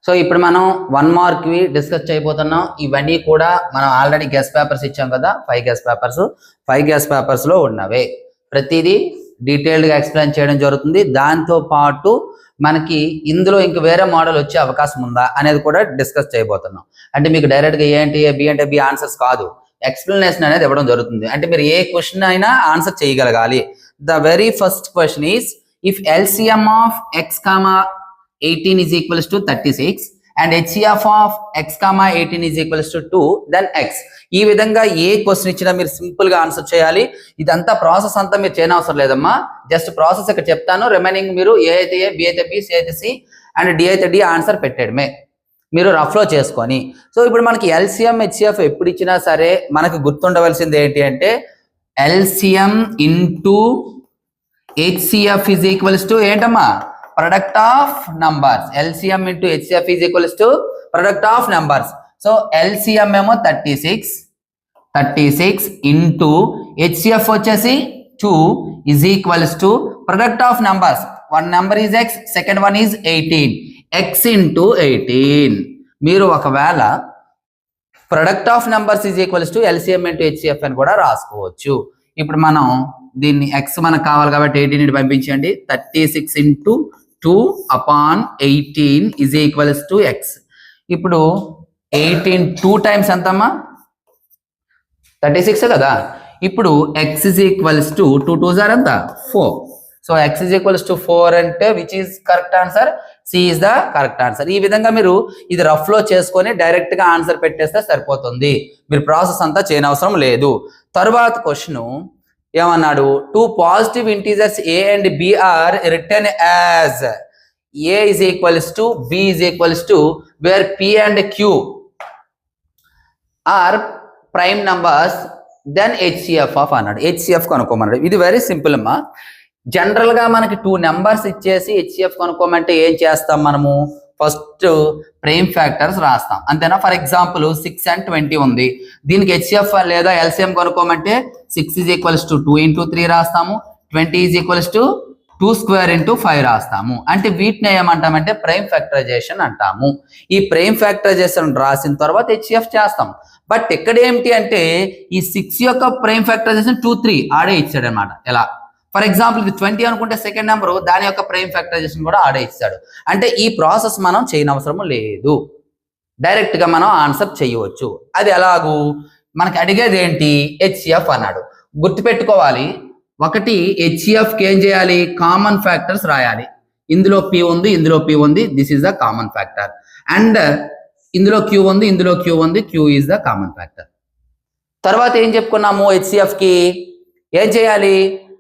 So ఇప్పుడు మనం 1 మార్క్వి discuss చేయబోతున్నాం. ఇవన్నీ కూడా మనం ఆల్రెడీ గెస్ట్ పేపర్స్ ఇచ్చాం కదా, 5 గెస్ట్ పేపర్స్. 5 గెస్ట్ పేపర్స్లో ఉన్నవే ప్రతిదీ డీటెయిల్డ్గా ఎక్స్ప్లెయిన్ చేయడం జరుగుతుంది. దాంతో పాటు మనకి ఇందులో ఇంక వేరే మోడల్ వచ్చే అవకాశం ఉందా అనేది కూడా డిస్కస్ చేయబోతున్నాం. అంటే మీకు డైరెక్ట్గా ఏ అంటే ఏ, బి అంటే బి ఆన్సర్స్ కాదు, ఎక్స్ప్లెనేషన్ అనేది ఇవ్వడం జరుగుతుంది. అంటే మీరు ఏ క్వశ్చన్ అయినా ఆన్సర్ చేయగలగాలి. The very first question is if LCM of X comma 18 is equals to 36 and HCF of x comma 18 is equals to 2, then x. ఈ విధంగా ఏ క్వశ్చన్ ఇచ్చినా మీరు సింపుల్ గా ఆన్సర్ చేయాలి. ఇదంతా ప్రాసెస్ అంతా మీరు చేయనవసరం లేదమ్మా, జస్ట్ ప్రాసెస్ ఇక్కడ చెప్తాను. రిమైనింగ్ మీరు ఏ అయితే ఏ, బి అయితే బి, సి అయితే సి అండ్ డి అయితే డి ఆన్సర్ పెట్టేయడమే మీరు రఫ్ లో చేసుకొని. సో ఇప్పుడు మనకి ఎల్సిఎం హెచ్సిఎఫ్ ఎప్పుడు ఇచ్చినా సరే మనకు గుర్తుండవలసింది ఏంటి అంటే LCM into HCF is equals to ఏంటమ్మా, product of numbers. LCM into HCF is equals to product of numbers. So LCM ఏమో 36 into HCF వచ్చేసి 2 is equals to product of numbers. One number is x, second one is 18. X into 18. మీరు ఒకవేళ product of numbers is equals to LCM into HCF అని కూడా రాసుకోవచ్చు. ఇప్పుడు మనం దీన్ని x మనకు కావాలి కాబట్టి 18 పంపించండి. 36 into 2 upon 18 is equals to x. ఇప్పుడు 18 2 times ఎంతమ్మా, 36 కదా. ఇప్పుడు x is equals to 2 2s are ఎంత 4. So x is equals to 4 అంటే which is correct answer? C is the correct answer. ఈ విధంగా మీరు ఇది రఫ్ లో చేసుకొని డైరెక్ట్ గా ఆన్సర్ పెట్టేస్తే సరిపోతుంది, మీరు ప్రాసెస్ అంతా చేయనవసరం లేదు. తరువాత క్వశ్చన్ ఏమన్నాడు, 2 positive integers a and b are written as a is equals to b is equals to where p and q are prime numbers, then HCF of అన్నాడు. HCF కనుక్కోమన్నాడు. ఇది వెరీ సింపుల్ అమ్మా. General గా మనకి 2 numbers ఇచ్చేసి HCF కనుక్కోమంటే ఏం చేస్తాం మనము, first prime factors రాస్తాం అంతేనా. ఫర్ ఎగ్జాంపుల్ 6 and 20 ఉంది, దీనికి HCF లేదా LCM కనుక్కోమంటే 6 is equals to 2 into 3 రాస్తాము, 20 is equals to 2 square into 5 రాస్తాము. అంటే వీటిని ఏమంటామంటే ప్రైమ్ ఫ్యాక్టరైజేషన్ అంటాము. ఈ ప్రైమ్ ఫ్యాక్టరైజేషన్ రాసిన తర్వాత HCF చేస్తాం. బట్ ఇక్కడ ఏమిటి అంటే ఈ 6 యొక్క ప్రైమ్ ఫ్యాక్టరైజేషన్ 2 3 ఆడే ఇచ్చాడు అనమాట. ఎలా ఫర్ ఎగ్జాంపుల్ ఇది 20 అనుకుంటే సెకండ్ నెంబర్ దాని యొక్క ప్రైమ్ ఫ్యాక్టరైజేషన్ కూడా ఆడే ఇచ్చాడు. అంటే ఈ ప్రాసెస్ మనం చేయనవసరం లేదు, డైరెక్ట్ గా మనం ఆన్సర్ చేయవచ్చు. అది ఎలాగూ మనకి అడిగేది ఏంటి, HCF అన్నాడు. గుర్తుపెట్టుకోవాలి, ఒకటి HCFకి ఏం చేయాలి, కామన్ ఫ్యాక్టర్స్ రాయాలి. ఇందులో P ఉంది, ఇందులో P ఉంది, this is the common factor. And ఇందులో Q ఉంది, ఇందులో Q ఉంది, Q is the common factor. తర్వాత ఏం చెప్పుకున్నాము, HCFకి ఏం చేయాలి,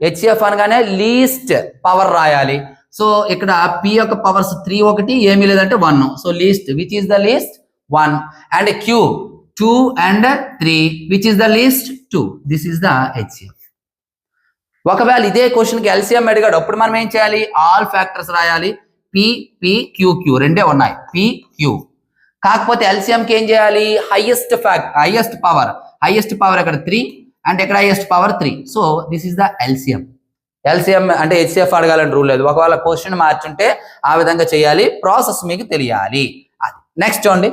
HCF అనగానే లీస్ట్ పవర్ రాయాలి. సో ఇక్కడ P యొక్క పవర్స్ 3 ఒకటి ఏమీ లేదంటే 1. So least which is the least 1 and Q 2 and 3 which is the least 2. This is the HCF. ఒకవేళ ఇదే క్వశ్చన్కి LCM అడిగాడు, అప్పుడు మనం ఏం చేయాలి, ఆల్ ఫ్యాక్టర్స్ రాయాలి. P P Q Q రెండే ఉన్నాయి, P Q. కాకపోతే LCMకి ఏం చేయాలి, హైయెస్ట్ పవర్ ఇక్కడ 3 అంటే ఇక్కడ highest power 3. So this is the LCM. LCM అంటే HCF అడగాలని రూల్ లేదు, ఒకవేళ క్వశ్చన్ మార్చుంటే ఆ విధంగా చేయాలి. ప్రాసెస్ మీకు తెలియాలి. అది నెక్స్ట్ చూడండి,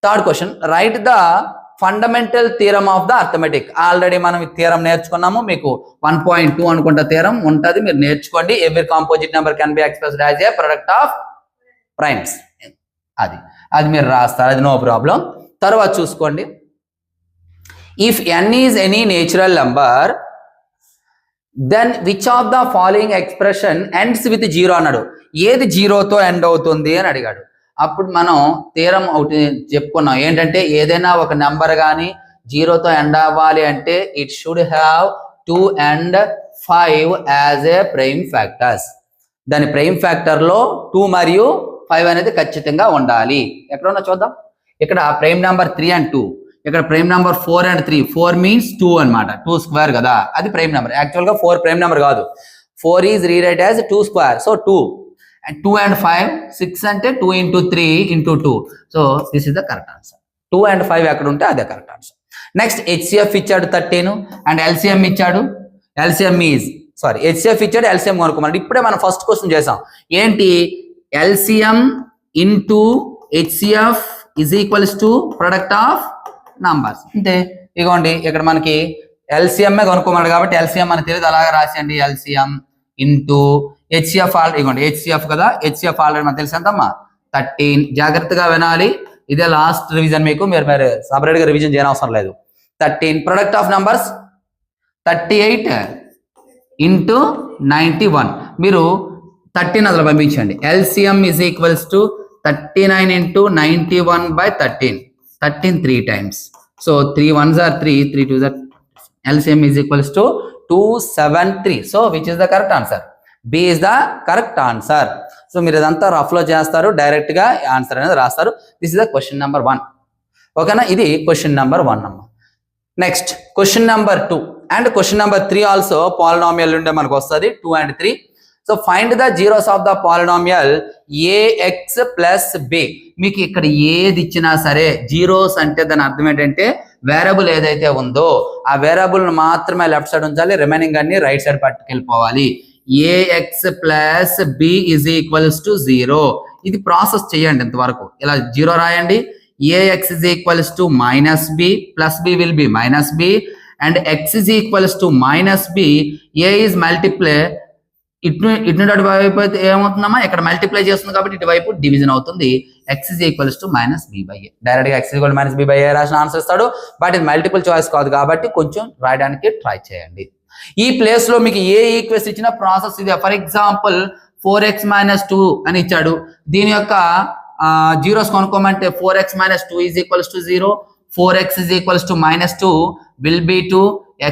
third question, right the fundamental theorem of the arithmetic. Already మనం ఈ థియరం నేర్చుకున్నాము, మీకు 1.2 అనుకుంటా థియరం ఉంటుంది, మీరు నేర్చుకోండి. Every composite number can be expressed as a product of primes. అది మీరు రాస్తారు, అది నో ప్రాబ్లం. తర్వాత చూసుకోండి, if n is any natural number then which of the following expression ends with 0 అన్నాడు. ఏది 0తో ఎండ్ అవుతుంది అని అడిగాడు. అప్పుడు మనం థియరం ఒకటి చెప్పుకున్నాం, ఏంటంటే ఏదైనా ఒక నెంబర్ కానీ 0తో ఎండ్ అవ్వాలి అంటే it should have 2 and 5 as a prime factors. దాని ప్రైమ్ ఫ్యాక్టర్లో 2 మరియు 5 అనేది ఖచ్చితంగా ఉండాలి. ఎక్కడున్నా చూద్దాం, ఇక్కడ ప్రైమ్ నెంబర్ 3 and 2, ఇక్కడ ప్రైమ్ నెంబర్ 4 and 3. 4 మీన్స్ 2 అనమాట, 2 స్క్వేర్ కదా, అది ప్రైమ్ నెంబర్. యాక్చువల్గా 4 ప్రైమ్ నెంబర్ కాదు, 4 is rewrite as 2 square. So 2 and 5 6 అంటే 2 into 3 into 2. So this is the correct answer. 2 and 5 ఎక్కడ ఉంటే అదే కరెక్ట్ ఆన్సర్. నెక్స్ట్ HCF ఇచ్చాడు 13 అండ్ LCM ఇచ్చాడు. HCF ఇచ్చాడు, LCM కనుక్కోమన్నాడు. ఇప్పుడే మనం ఫస్ట్ క్వశ్చన్ చేసాం, ఏంటి, LCM into HCF is equals to product of numbers. అంటే ఇగోండి ఇక్కడ మనకి ఎల్సిఎంఏ కనుక్కోమన్నాడు కాబట్టి ఎల్సిఎం మనకు తెలియదు, అలాగే రాసేయండి. ఎల్సిఎం ఇంటూ హెచ్సిఎఫ్ ఆల్రెడీ ఇగోండి హెచ్సిఎఫ్ కదా, హెచ్సిఎఫ్ ఆల్రెడీ మనకు తెలుసు ఎంతమ్మా 13. జాగ్రత్తగా వినాలి, ఇదే లాస్ట్ రివిజన్ మీకు, మీరు సపరేట్గా రివిజన్ చేయనవసరం లేదు. 13 ప్రొడక్ట్ ఆఫ్ నంబర్స్ 38 ఇంటూ 91. మీరు 13 అందులో పంపించండి. LCM is equals to 39 into 91/13. 13 3 times. So 3 1s are 3, 3 2s are. LCM is equals to 273. So which is the correct answer? B is the correct answer. So మీరు ఇదంతా rough లో చేస్తారు, direct గా answer అనేది రాస్తారు. This is the question number 1. ఓకేనా, ఇది question number 1 అమ్మ. Next question number 2 and question number 3 also polynomial ఉండే మనకు వస్తుంది 2 and 3. So find the zeros of the polynomial a x plus b. మీకు ఇక్కడ ఏది ఇచ్చినా సరే జీరోస్ అంటే దాని అర్థం ఏంటంటే వేరియబుల్ ఏదైతే ఉందో ఆ వేరియబుల్ మాత్రమే లెఫ్ట్ సైడ్ ఉంచాలి, రిమైనింగ్ అన్ని రైట్ సైడ్ పట్టుకెళ్ళిపోవాలి. A x plus b is equals to 0. ఇది ప్రాసెస్ చేయండి ఇంతవరకు. ఇలా 0 రాయండి. A x is equals to minus b plus b will be minus b and x is equals to minus b. A is multiply ఇటు అటువైపు అయితే ఏమవుతుందమ్మా, ఇక్కడ మల్టిప్లై చేస్తుంది కాబట్టి ఇటువైపు డివిజన్ అవుతుంది. X is equals to minus b by a. Direct గా x equal minus b by a రాసిన ఆన్సర్ ఇస్తాడు, బట్ ఇది మల్టిపుల్ చాయిస్ కాదు కాబట్టి కొంచెం రాయడానికి ట్రై చేయండి. ఈ ప్లేస్ లో మీకు ఏ ఈక్వేస్ ఇచ్చిన ప్రాసెస్ ఇది. ఫర్ ఎగ్జాంపుల్ 4x - 2 అని ఇచ్చాడు. దీని యొక్క జీరోస్ కొనుక్కోమంటే 4x - 2 is equals to 0, 4x is equals to -2 will be 2,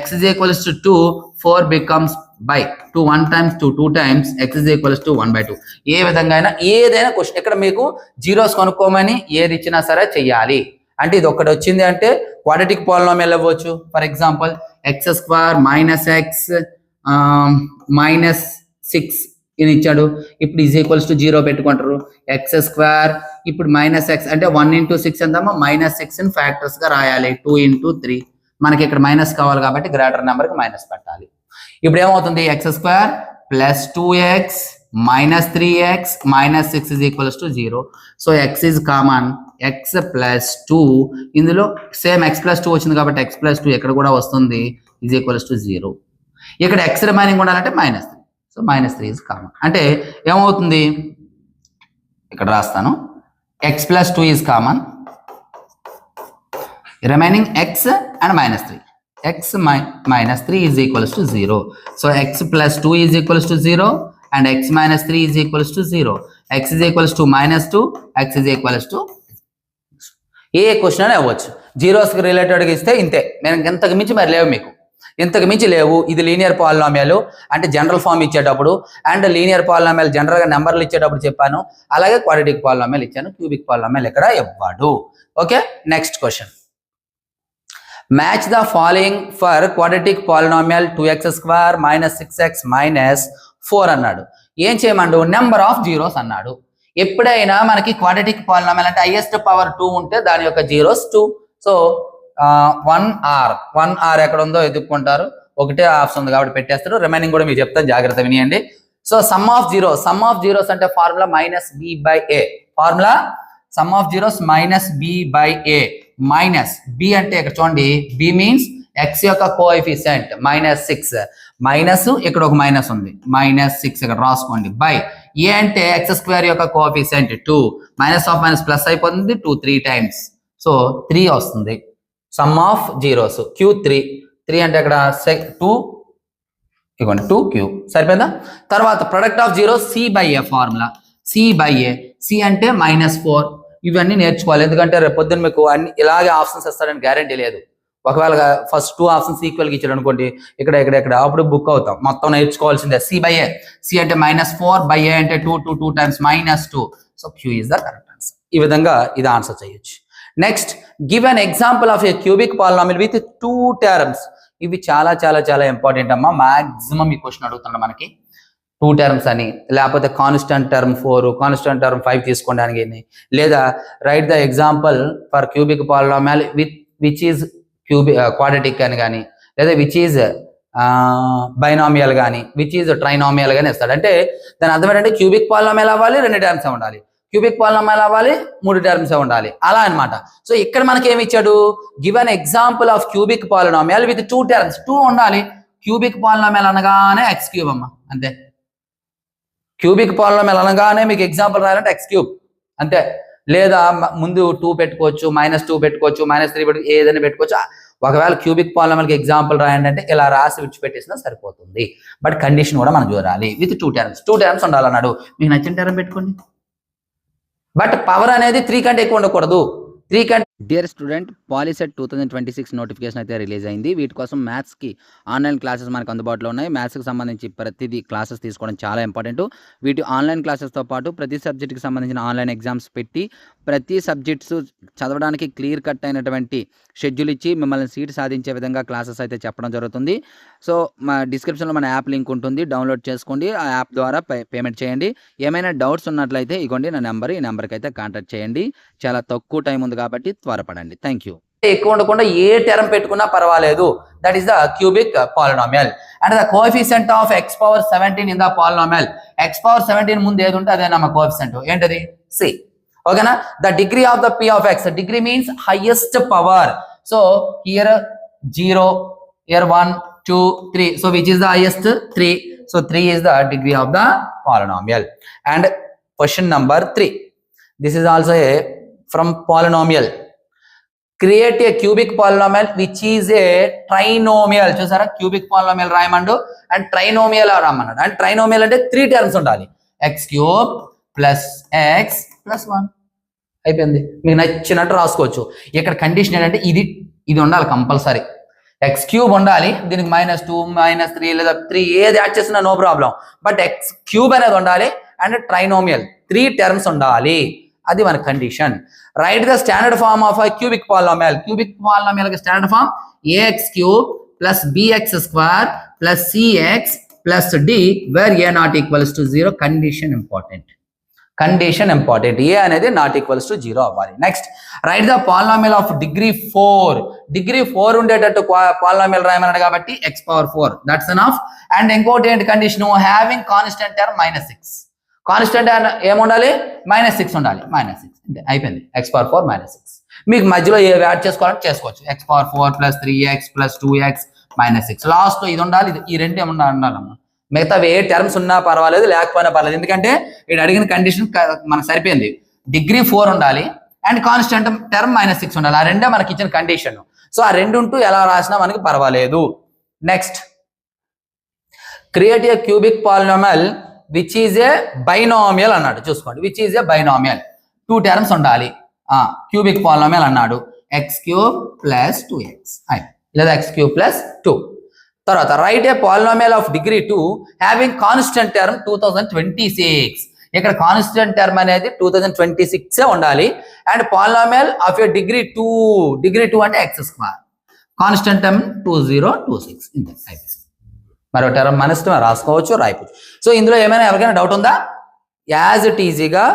x is equals to 2, 4 becomes by 2, 1 times 2, 2 times x is equals to 1/2. ఏ విధంగా అయినా ఏదైనా క్వశ్చన్ ఇక్కడ మీకు జీరోస్ కొనుక్కోమని ఏది ఇచ్చినా సరే చెయ్యాలి. అంటే ఇది ఒకటి వచ్చింది అంటే క్వాడ్రాటిక్ పాలినామియల్ అవ్వచ్చు. ఫర్ ఎగ్జాంపుల్ x² - x -6 ఇది ఇచ్చాడు. ఇప్పుడు ఈజ్ ఈక్వల్స్ టు 0 పెట్టుకుంటారు. x² ఇప్పుడు -x అంటే 1 × 6 ఎంతమ్మా -6 ఫ్యాక్టర్స్ గా రాయాలి. 2 × 3 మనకి ఇక్కడ మైనస్ కావాలి కాబట్టి గ్రేటర్ నెంబర్ కి మైనస్ పెట్టాలి. ఇప్పుడు ఏమవుతుంది x² + 2x - 3x - 6 is equals to 0. So x is common, x + 2 ఇందులో సేమ్ x + 2 వచ్చింది కాబట్టి x + 2 ఇక్కడ కూడా వస్తుంది is equals to 0. ఇక్కడ x రిమైనింగ్ ఉండాలంటే -3. So -3 is common. అంటే ఏమవుతుంది ఇక్కడ రాస్తాను, x + 2 is common, remaining x and -3. x - 3 is equals to 0. So x + 2 is equals to 0 and x - 3 is equals to 0. x is equals to -2, x is equals to A question అని అవ్వచ్చు. Zeros కి రిలేటెడ్గా ఇస్తే ఇంతే, నేను ఇంతకు మించి మరి లేవు మీకు, ఇంతకు మించి లేవు. ఇది లీనియర్ పాలినామియల్ అంటే జనరల్ ఫామ్ ఇచ్చేటప్పుడు అండ్ లీనియర్ పాలినామియల్ జనరల్ గా నెంబర్లు ఇచ్చేటప్పుడు చెప్పాను, అలాగే క్వాడ్రాటిక్ పాలినామియల్ ఇచ్చాను. క్యూబిక్ పాలినామియల్ ఇక్కడ ఇవ్వడు. Okay, next question. Match the following for quadratic polynomial 2x² - 6x - 4 అన్నాడు. ఏం చేయమండు, నెంబర్ ఆఫ్ జీరోస్ అన్నాడు. ఎప్పుడైనా మనకి క్వాడ్రాటిక్ పాలినామియల్ అంటే హైయెస్ట్ పవర్ 2 ఉంటే దాని యొక్క జీరోస్ 2. సో 1r ఎక్కడ ఉందో ఎదుర్కొంటారు, ఒకటే ఆప్షన్ ఉంది కాబట్టి పెట్టేస్తారు. రిమైనింగ్ కూడా మీకు చెప్తాను, జాగ్రత్త వినియండి. సో సమ్ ఆఫ్ జీరోస్ అంటే formula -b/a. Formula sum of zeros -b/a. Minus b అంటే ఇక్కడ చూడండి, బి మీన్స్ ఎక్స్ యొక్క కోఎఫిషియంట్ -6, మైనస్ ఇక్కడ ఒక మైనస్ ఉంది -6 ఇక్కడ రాసుకోండి, బై ఏ అంటే x² యొక్క coefficient 2, minus of minus plus అయిపోతుంది 2 3 times. సో 3 వస్తుంది. సమ్ ఆఫ్ జీరోస్ Q3 అంటే ఇక్కడ 2 ఇవ్వండి 2Q సరిపోయిందా. తర్వాత product of zero C/A formula, C/A. C అంటే -4. ఇవన్నీ నేర్చుకోవాలి, ఎందుకంటే రేపు పొద్దున్న మీకు అన్ని ఇలాగే ఆప్షన్స్ ఇస్తారని గ్యారంటీ లేదు. ఒకవేళ ఫస్ట్ 2 ఆప్షన్స్ ఈక్వల్గా ఇచ్చాడు అనుకోండి, ఇక్కడ అప్పుడు బుక్ అవుతాం. మొత్తం నేర్చుకోవాల్సిందే. C/A. C అంటే -4/A అంటే 2 times -2. So Q is the correct answer. ఈ విధంగా ఇది ఆన్సర్ చేయొచ్చు. Next, give an example of A cubic polynomial with 2 terms. ఇవి చాలా చాలా చాలా ఇంపార్టెంట్ అమ్మా. మాక్సిమం ఈ క్వశ్చన్ అడుగుతున్నాడు మనకి 2 terms అని, లేకపోతే కాన్స్టెంట్ టర్మ్ 4, కాన్స్టెంట్ టర్మ్ 5 తీసుకోవడానికి, లేదా right the example for cubic polynomial which is quadratic అని కానీ, లేదా విచ్ ఈజ్ బైనామియల్ కానీ, విచ్ ఈజ్ ట్రైనామియల్ కానీ ఇస్తాడు. అంటే దాని అర్థం ఏంటంటే క్యూబిక్ పాలినామియల్ అవ్వాలి, 2 terms ఉండాలి. క్యూబిక్ పాలినామియల్ అవ్వాలి 3 టర్మ్స్ ఉండాలి అలా అన్నమాట. సో ఇక్కడ మనకి ఏమి ఇచ్చాడు, given example of cubic polynomial with 2 terms, 2 ఉండాలి. క్యూబిక్ పాలినామియల్ అనగానే ఎక్స్ క్యూబ్ అమ్మ, అంతే. క్యూబిక్ పాలినామియల్ అనగానే మీకు ఎగ్జాంపుల్ రాయాలంటే ఎక్స్ క్యూబ్ అంతే. లేదా ముందు 2 పెట్టుకోవచ్చు, -2 పెట్టుకోవచ్చు, -3 పెట్టుకోవచ్చు, ఏదైనా పెట్టుకోవచ్చు. ఒకవేళ క్యూబిక్ పాలినామియల్కి ఎగ్జాంపుల్ రాయండి అంటే ఇలా రాసి విడిచిపెట్టేసినా సరిపోతుంది. బట్ కండిషన్ కూడా మనం చూడాలి, విత్ 2 టర్మ్స్ ఉండాలన్నాడు. మీకు నచ్చిన టర్మ్ పెట్టుకోండి, బట్ పవర్ అనేది 3 కంటే ఎక్కువ ఉండకూడదు. 3 కంటే. డియర్ స్టూడెంట్, పాలిసెట్ 2026 నోటిఫికేషన్ అయితే రిలీజ్ అయింది. వీటి కోసం మ్యాథ్స్కి ఆన్లైన్ క్లాసెస్ మనకు అందుబాటులో ఉన్నాయి. మ్యాథ్స్కి సంబంధించి ప్రతిదీ క్లాసెస్ తీసుకోవడం చాలా ఇంపార్టెంట్. వీటి ఆన్లైన్ క్లాసెస్తో పాటు ప్రతి సబ్జెక్ట్కి సంబంధించిన ఆన్లైన్ ఎగ్జామ్స్ పెట్టి ప్రతి సబ్జెక్ట్స్ చదవడానికి క్లియర్ కట్ అయినటువంటి షెడ్యూల్ ఇచ్చి మిమ్మల్ని సీట్ సాధించే విధంగా క్లాసెస్ అయితే చెప్పడం జరుగుతుంది. సో మా డిస్క్రిప్షన్లో మన యాప్ లింక్ ఉంటుంది, డౌన్లోడ్ చేసుకోండి. ఆ యాప్ ద్వారా పేమెంట్ చేయండి. ఏమైనా డౌట్స్ ఉన్నట్లయితే ఇగోండి నా నెంబర్, ఈ నెంబర్కి అయితే కాంటాక్ట్ చేయండి. చాలా తక్కువ టైం ఉంది కాబట్టి త్వరపడండి. Thank you. ఎక్కువ ఉండకుండా ఏ టర్మ్ పెట్టుకున్నా పర్వాలేదు. That is the cubic polynomial. And the coefficient of x⁻17 in the polynomial. x⁻17 ముందు ఏది ఉంటే అదే మా కోఎఫిషియంట్. ఏంటది? సి. ఓకేనా? The degree of the p of x. Degree means highest power. So here 0, here 1, 2, 3. So which is the highest? 3. So 3 is the degree of the polynomial. And question number 3. This is also a from polynomial. Create a cubic polynomial which is a trinomial. చూసారా, cubic polynomial రాయమండు and trinomial రాయమన్నాడు. And trinomial అంటే 3 terms ఉండాలి. x³ + x + 1 అయిపోయింది. మీకు నచ్చినట్టు రాసుకోవచ్చు. ఇక్కడ కండిషన్ ఏంటంటే ఇది ఉండాలి కంపల్సరీ. x³ ఉండాలి, దీనికి -2, -3 లేదా 3 ఏది యాడ్ చేసినా నో ప్రాబ్లం. బట్ x³ అనేది ఉండాలి అండ్ ట్రైనోమియల్ 3 టర్మ్స్ ఉండాలి. అది మన condition. Write the standard form of a cubic polynomial. Cubic polynomial కి standard form ax³ + bx² + cx + d where a not equals to 0. Condition important. A అనేది not equals to 0 అవ్వాలి. Next, right the polynomial of degree 4. Degree 4 ఉండేటట్టు polynomial రాయమన్నాడు కాబట్టి x⁴ that's enough. And ఇంకోటి ఏంటి condition? Having constant term -6. Constant ఏముండాలి? -6 ఉండాలి. -6 అంటే అయిపోయింది. x⁴ -6. మీకు మధ్యలో ఏ యాడ్ చేసుకోవాలంటే చేసుకోవచ్చు. x⁴ + 3x + 2x -6. లాస్ట్ ఇది ఉండాలి. ఈ రెండు ఉండాలమ్మా. మిగతా ఏ టర్మ్స్ ఉన్నా పర్వాలేదు, లేకపోయినా పర్వాలేదు. ఎందుకంటే ఇక్కడ అడిగిన కండిషన్ మనకు సరిపోయింది. డిగ్రీ 4 ఉండాలి అండ్ కాన్స్టెంట్ టర్మ్ -6 ఉండాలి. ఆ రెండే మనకి ఇచ్చిన కండిషన్. సో ఆ రెండు ఉంటూ ఎలా రాసినా మనకి పర్వాలేదు. Next, create a cubic polynomial which is a binomial అన్నాడు. చూసుకోండి, which is a binomial. 2 terms ఉండాలి. క్యూబిక్ పాలినామియల్ అన్నాడు. x³ + 2x లేదా x³ + 2. తర్వాత right A polynomial of degree 2 having constant term 2026. ఇక్కడ కాన్స్టెంట్ టర్మ్ అనేది 2026 ఉండాలి. And polynomial of A degree 2 అంటే x². Constant term 2026. ఇంతే అయిపోయింది. మరో టర్మ్ మన ఇష్టం రాసుకోవచ్చు, రాయవచ్చు. సో ఇందులో ఏమైనా ఎవరికైనా డౌట్ ఉందా? యాజ్ ఇట్ ఈజీగా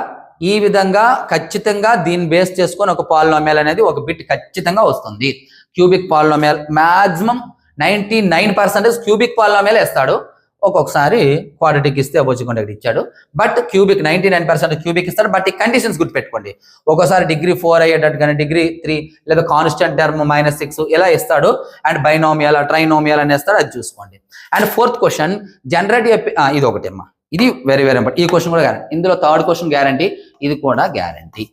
ఈ విధంగా ఖచ్చితంగా దీన్ని బేస్ చేసుకొని ఒక పాలినామియల్ అనేది ఒక బిట్ ఖచ్చితంగా వస్తుంది. Cubic polynomial maximum 99% cubic polynomial ఇస్తాడు. ఒక్కొక్కసారి క్వాడ్రాటిక్ ఇస్తే అపోజిట్ ఇచ్చాడు. బట్ క్యూబిక్ 99% క్యూబిక్ ఇస్తాడు. బట్ ఈ కండిషన్స్ గుర్తుపెట్టుకోండి. ఒక్కోసారి డిగ్రీ 4 అయ్యేటట్టు కానీ డిగ్రీ 3 లేదా కాన్స్టెంట్ టర్మ్ -6 ఇలా ఇస్తాడు. అండ్ బైనామియల్, ట్రైనోమియల్ అని ఇస్తాడు, అది చూసుకోండి. అండ్ 4th క్వశ్చన్, జనరేట్ ఇది ఒకటి అమ్మా. ఇది వెరీ ఇంపార్టెంట్. ఈ క్వశ్చన్ కూడా గ్యారంటీ. ఇందులో 3rd క్వశ్చన్ గ్యారంటీ, ఇది కూడా గ్యారంటీ.